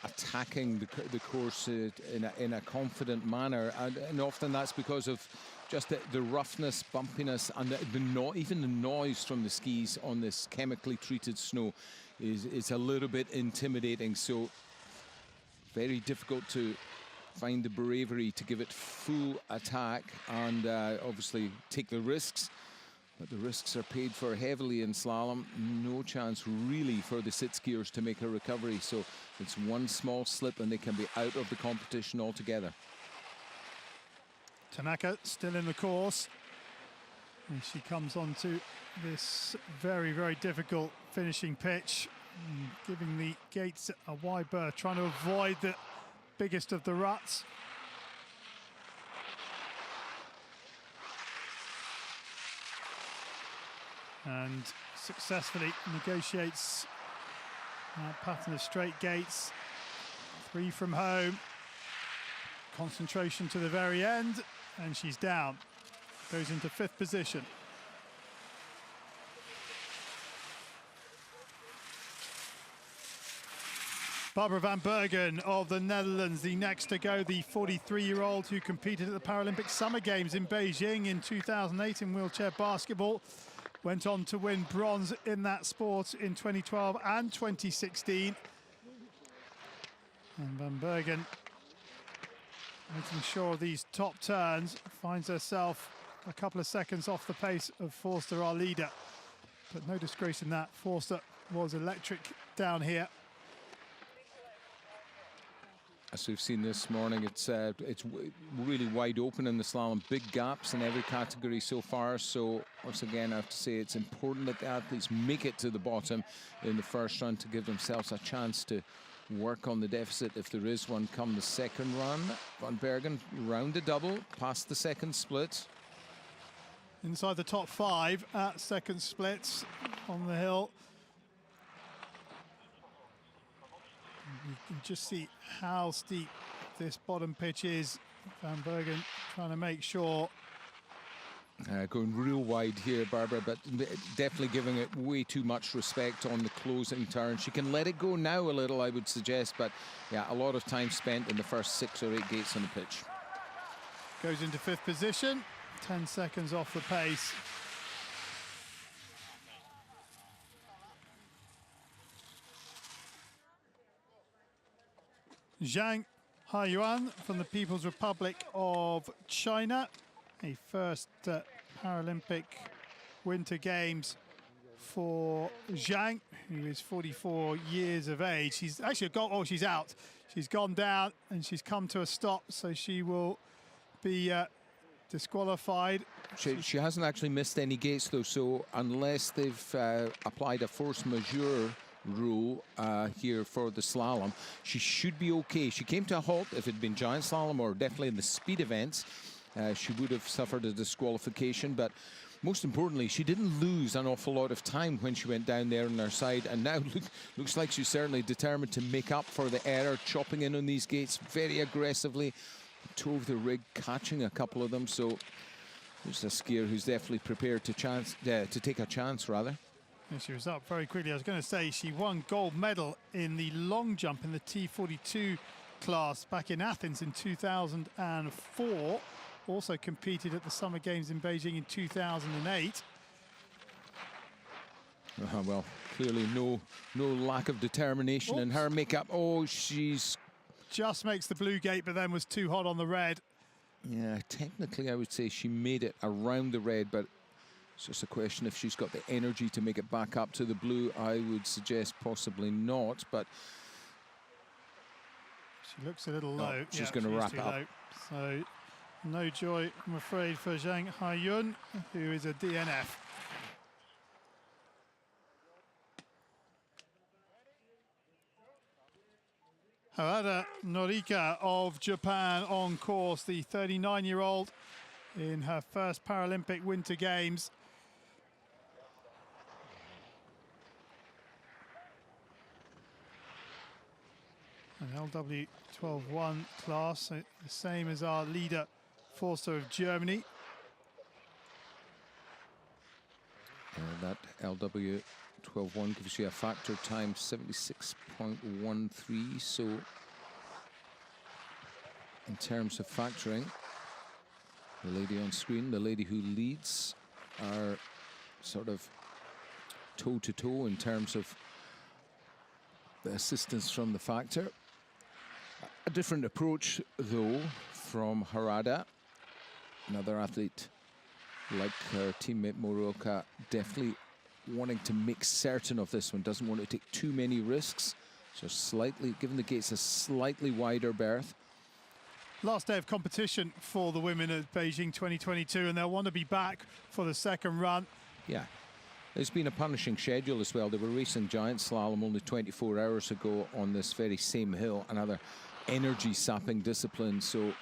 attacking the course in a confident manner, and often that's because of just the roughness, bumpiness, and even the noise from the skis on this chemically treated snow is a little bit intimidating. So very difficult to find the bravery to give it full attack and obviously take the risks. But the risks are paid for heavily in slalom. No chance really for the sit skiers to make a recovery. So it's one small slip and they can be out of the competition altogether. Tanaka still in the course. And she comes onto this very, very difficult finishing pitch, giving the gates a wide berth, trying to avoid the biggest of the ruts. And successfully negotiates a pattern of straight gates. 3 from home. Concentration to the very end, and she's down. Goes into 5th position. Barbara van Bergen of the Netherlands, the next to go, the 43-year-old who competed at the Paralympic Summer Games in Beijing in 2008 in wheelchair basketball. Went on to win bronze in that sport in 2012 and 2016. And van Bergen, making sure of these top turns, finds herself a couple of seconds off the pace of Forster, our leader. But no disgrace in that. Forster was electric down here. As we've seen this morning, it's really wide open in the slalom. Big gaps in every category so far. So once again, I have to say it's important that the athletes make it to the bottom in the first run to give themselves a chance to work on the deficit if there is one come the second run. Van Bergen round the double, past the second split. Inside the top 5 at second splits on the hill. You can just see how steep this bottom pitch is. Van Bergen trying to make sure. Going real wide here, Barbara, but definitely giving it way too much respect on the closing turn. She can let it go now a little, I would suggest, but yeah, a lot of time spent in the first 6 or 8 gates on the pitch. Goes into 5th position, 10 seconds off the pace. Zhang Hiyuan from the People's Republic of China, a first Paralympic Winter Games for Zhang, who is 44 years of age. She's actually got, oh, she's out. She's gone down and she's come to a stop, so she will be disqualified. She hasn't actually missed any gates though, so unless they've applied a force majeure rule here for the slalom, she should be okay. She came to a halt. If it had been giant slalom or definitely in the speed events, she would have suffered a disqualification, but most importantly, she didn't lose an awful lot of time when she went down there on her side, and now looks like she's certainly determined to make up for the error, chopping in on these gates very aggressively, toe of the rig, catching a couple of them. So there's a skier who's definitely prepared to take a chance, rather. And she was up very quickly. I was going to say she won gold medal in the long jump in the T42 class back in Athens in 2004. Also competed at the Summer Games in Beijing in 2008. Well, clearly no lack of determination in her makeup. Oh, she's just makes the blue gate, but then was too hot on the red. Yeah, technically I would say she made it around the red, but it's just a question if she's got the energy to make it back up to the blue. I would suggest possibly not, but she looks a little low. She's going to wrap it up. Low. So no joy, I'm afraid, for Zhang Hiyuan, who is a DNF. Harada Norika of Japan on course, the 39-year-old in her first Paralympic Winter Games. An LW 12-1 class, so the same as our leader, Forster of Germany. That LW 12-1 gives you a factor time 76.13. So in terms of factoring, the lady on screen, the lady who leads, are sort of toe-to-toe in terms of the assistance from the factor. A different approach, though, from Harada. Another athlete like her teammate Moroka, definitely wanting to make certain of this one, doesn't want to take too many risks. So slightly, giving the gates a slightly wider berth. Last day of competition for the women at Beijing 2022, and they'll want to be back for the second run. Yeah, it's been a punishing schedule as well. They were racing giant slalom only 24 hours ago on this very same hill, another energy-sapping discipline. So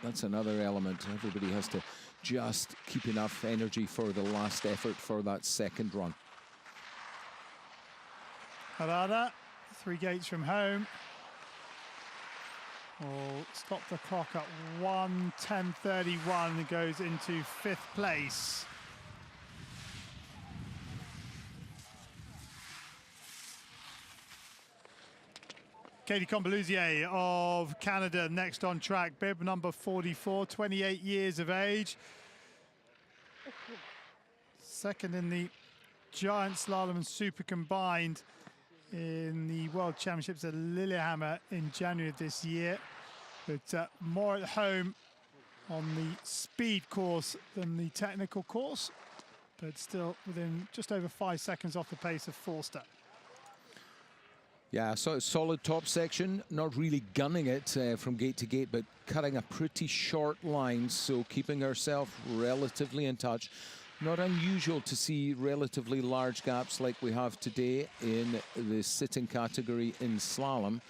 that's another element. Everybody has to just keep enough energy for the last effort for that second run. Harada, 3 gates from home. Will stop the clock at 1:10:31 and goes into 5th place. Katie Combeluzier of Canada next on track, bib number 44, 28 years of age. Second in the giant slalom and super combined in the World Championships at Lillehammer in January of this year. But more at home on the speed course than the technical course, but still within just over 5 seconds off the pace of Forster. Yeah, so solid top section, not really gunning it from gate to gate, but cutting a pretty short line, so keeping herself relatively in touch. Not unusual to see relatively large gaps like we have today in the sitting category in slalom.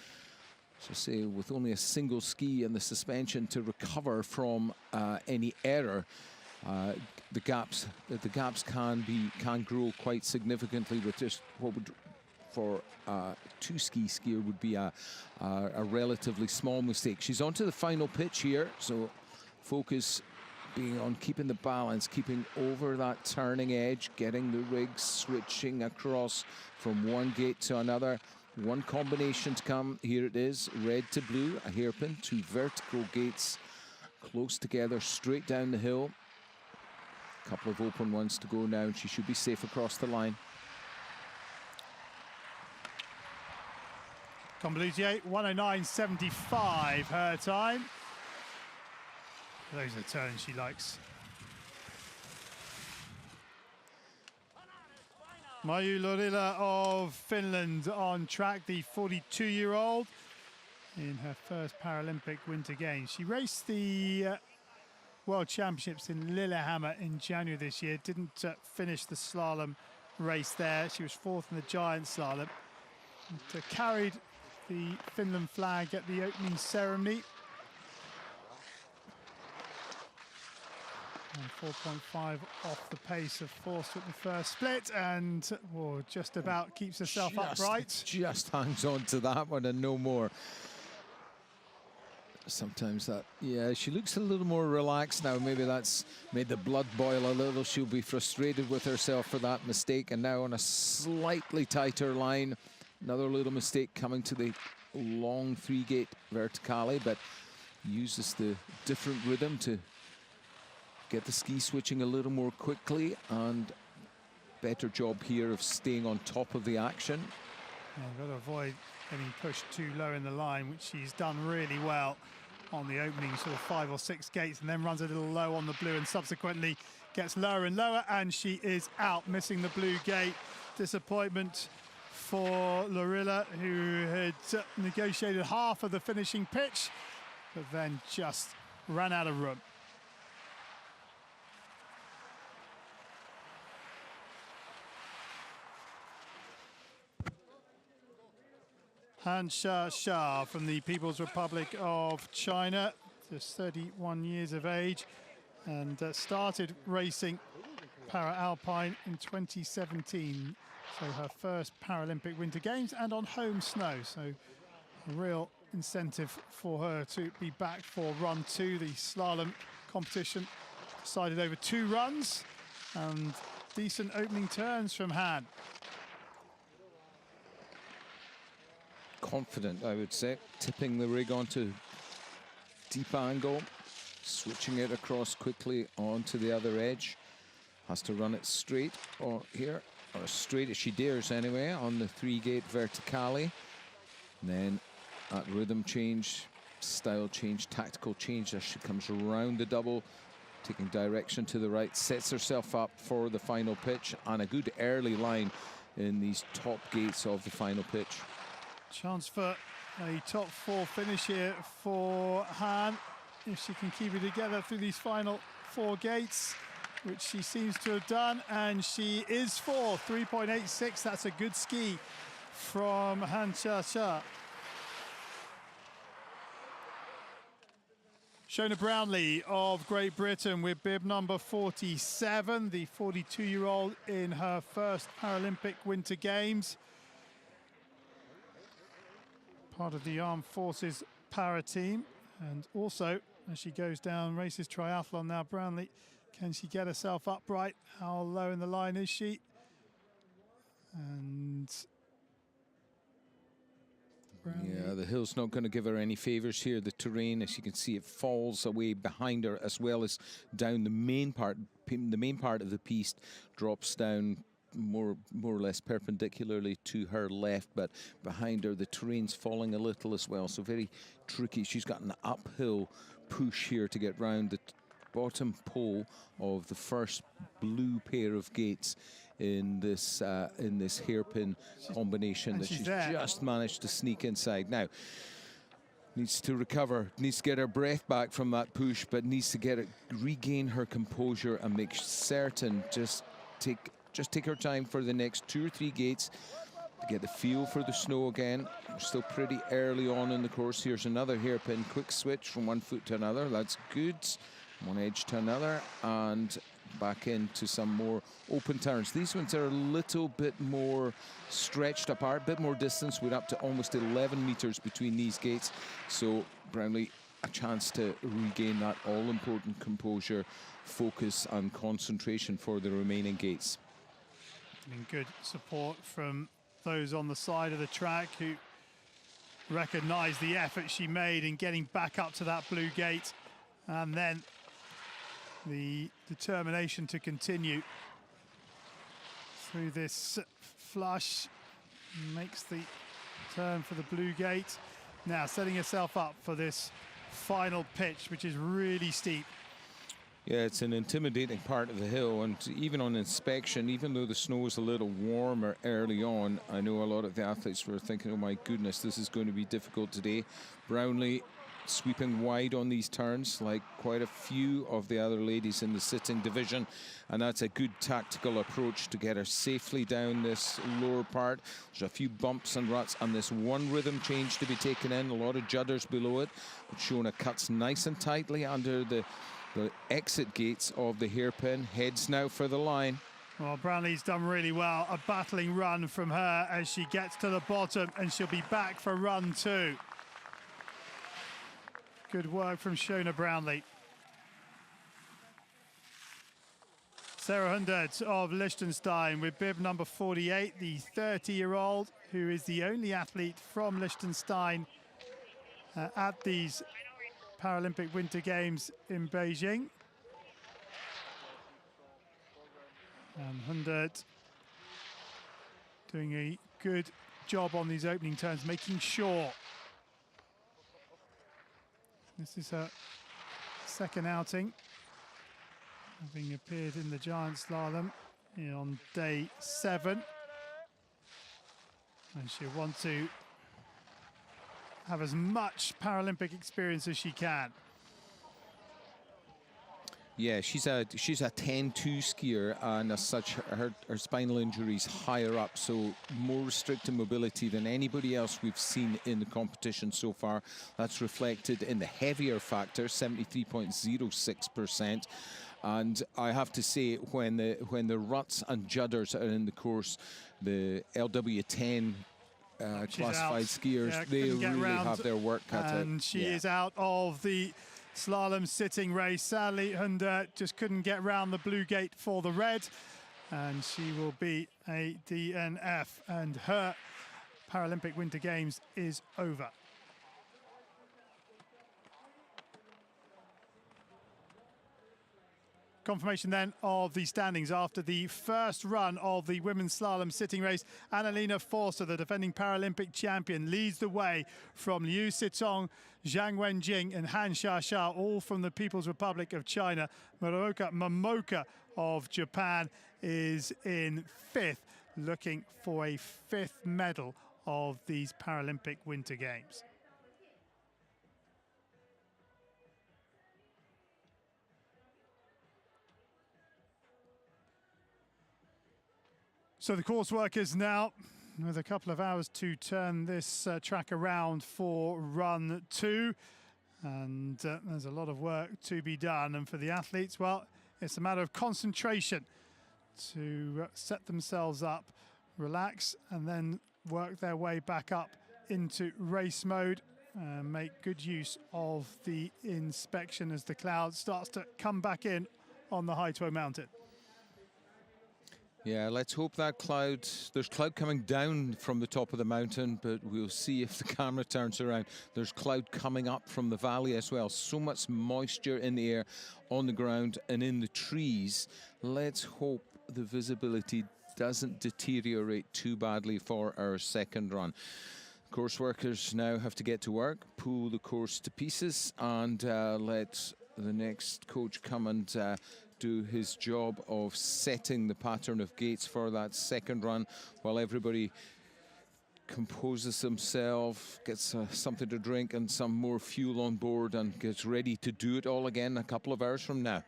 So say with only a single ski and the suspension to recover from any error, the gaps can grow quite significantly with just what would for a 2-ski skier would be a relatively small mistake. She's onto the final pitch here, so focus being on keeping the balance, keeping over that turning edge, getting the rig switching across from one gate to another. One combination to come. Here it is, red to blue, a hairpin, 2 vertical gates close together, straight down the hill. A couple of open ones to go now, and she should be safe across the line. Combeluzier, 1:09.75 her time. Those are turns she likes. Maiju Lorila of Finland on track, the 42-year-old in her first Paralympic Winter Games. She raced the World Championships in Lillehammer in January this year. Didn't finish the slalom race there. She was 4th in the giant slalom. And, carried the Finland flag at the opening ceremony. And 4.5 off the pace of Forster at the first split, and just about keeps herself upright. Just hangs on to that one and no more. Sometimes that, yeah, she looks a little more relaxed now. Maybe that's made the blood boil a little. She'll be frustrated with herself for that mistake, and now on a slightly tighter line. Another little mistake coming to the long 3-gate verticale, but uses the different rhythm to get the ski switching a little more quickly, and better job here of staying on top of the action. Yeah, got to avoid getting pushed too low in the line, which she's done really well on the opening sort of 5 or 6 gates, and then runs a little low on the blue and subsequently gets lower and lower, and she is out, missing the blue gate. Disappointment for Lorila, who had negotiated half of the finishing pitch, but then just ran out of room. Han Sha from the People's Republic of China, just 31 years of age, and started racing Para-Alpine in 2017. So her first Paralympic Winter Games and on home snow. So a real incentive for her to be back for run 2, the slalom competition. Decided over 2 runs and decent opening turns from Han. Confident, I would say, tipping the rig onto deep angle, switching it across quickly onto the other edge. Has to run it straight or here, or as straight as she dares anyway, on the 3-gate verticale. And then that rhythm change style change, tactical change as she comes around the double, taking direction to the right, sets herself up for the final pitch, and a good early line in these top gates of the final pitch. Chance for a top 4 finish here for Han, if she can keep it together through these final 4 gates, which she seems to have done, and she is 4, 3.86. That's a good ski from Han Cha-Cha. Shona Brownlee of Great Britain with bib number 47, the 42-year-old in her first Paralympic Winter Games. Part of the Armed Forces para team. And also, as she goes down, races triathlon now, Brownlee, can she get herself upright? How low in the line is she? And yeah, the hill's not going to give her any favors here. The terrain, as you can see, it falls away behind her as well as down the main part. The main part of the piste drops down more or less perpendicularly to her left, but behind her the terrain's falling a little as well, so very tricky. She's got an uphill push here to get round the bottom pole of the first blue pair of gates in this hairpin combination that she's just managed to sneak inside. Now needs to recover, needs to get her breath back from that push, but needs to regain her composure and make certain just take her time for the next 2 or 3 gates to get the feel for the snow again. We're still pretty early on in the course. Here's another hairpin, quick switch from one foot to another. That's good. One edge to another, and back into some more open turns. These ones are a little bit more stretched apart, a bit more distance. We're up to almost 11 meters between these gates. So Brownlee, a chance to regain that all-important composure, focus and concentration for the remaining gates. And good support from those on the side of the track who recognize the effort she made in getting back up to that blue gate, and then the determination to continue through this flush. Makes the turn for the blue gate. Now setting herself up for this final pitch, which is really steep. Yeah, it's an intimidating part of the hill, and even on inspection, even though the snow is a little warmer early on, I know a lot of the athletes were thinking, oh my goodness, this is going to be difficult today. Brownlee sweeping wide on these turns, like quite a few of the other ladies in the sitting division, and that's a good tactical approach to get her safely down this lower part. There's a few bumps and ruts, and this one rhythm change to be taken in, a lot of judders below it, but Shona cuts nice and tightly under the exit gates of the hairpin, heads now for the line. Well, Brownlee's done really well. A battling run from her as she gets to the bottom, and she'll be back for run 2. Good work from Shona Brownlee. Sarah Hundert of Liechtenstein with bib number 48, the 30-year-old who is the only athlete from Liechtenstein at these Paralympic Winter Games in Beijing. And Hundert doing a good job on these opening turns, making sure. This is her second outing, having appeared in the giant slalom on day 7. And she'll want to have as much Paralympic experience as she can. Yeah, she's a 10-2 skier, and as such, her spinal injury is higher up, so more restricted mobility than anybody else we've seen in the competition so far. That's reflected in the heavier factor, 73.06%. And I have to say, when the ruts and judders are in the course, the LW10 classified skiers, they really have their work cut out. And she is out of the slalom sitting race. Sadly, Hundert just couldn't get round the blue gate for the red, and she will be a DNF, and her Paralympic Winter Games is over. Confirmation then of the standings after the first run of the women's slalom sitting race. Annalena Forster, the defending Paralympic champion, leads the way from Liu Sitong, Zhang Wenjing and Han Xiaxia, all from the People's Republic of China. Muraoka Momoka of Japan is in fifth, looking for a fifth medal of these Paralympic Winter Games. So the course workers now with a couple of hours to turn this track around for run 2. And there's a lot of work to be done. And for the athletes, well, it's a matter of concentration to set themselves up, relax, and then work their way back up into race mode. Make good use of the inspection as the cloud starts to come back in on the Choi mountain. Yeah, let's hope that there's cloud coming down from the top of the mountain, but we'll see if the camera turns around. There's cloud coming up from the valley as well. So much moisture in the air, on the ground and in the trees. Let's hope the visibility doesn't deteriorate too badly for our second run. Course workers now have to get to work, pull the course to pieces, and let the next coach come and do his job of setting the pattern of gates for that second run, while everybody composes themselves, gets something to drink and some more fuel on board, and gets ready to do it all again a couple of hours from now.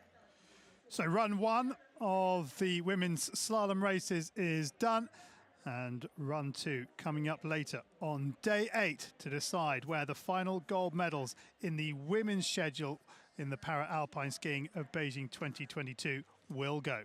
So run 1 of the women's slalom races is done, and run 2 coming up later on day 8 to decide where the final gold medals in the women's schedule in the Para-Alpine skiing of Beijing 2022 will go.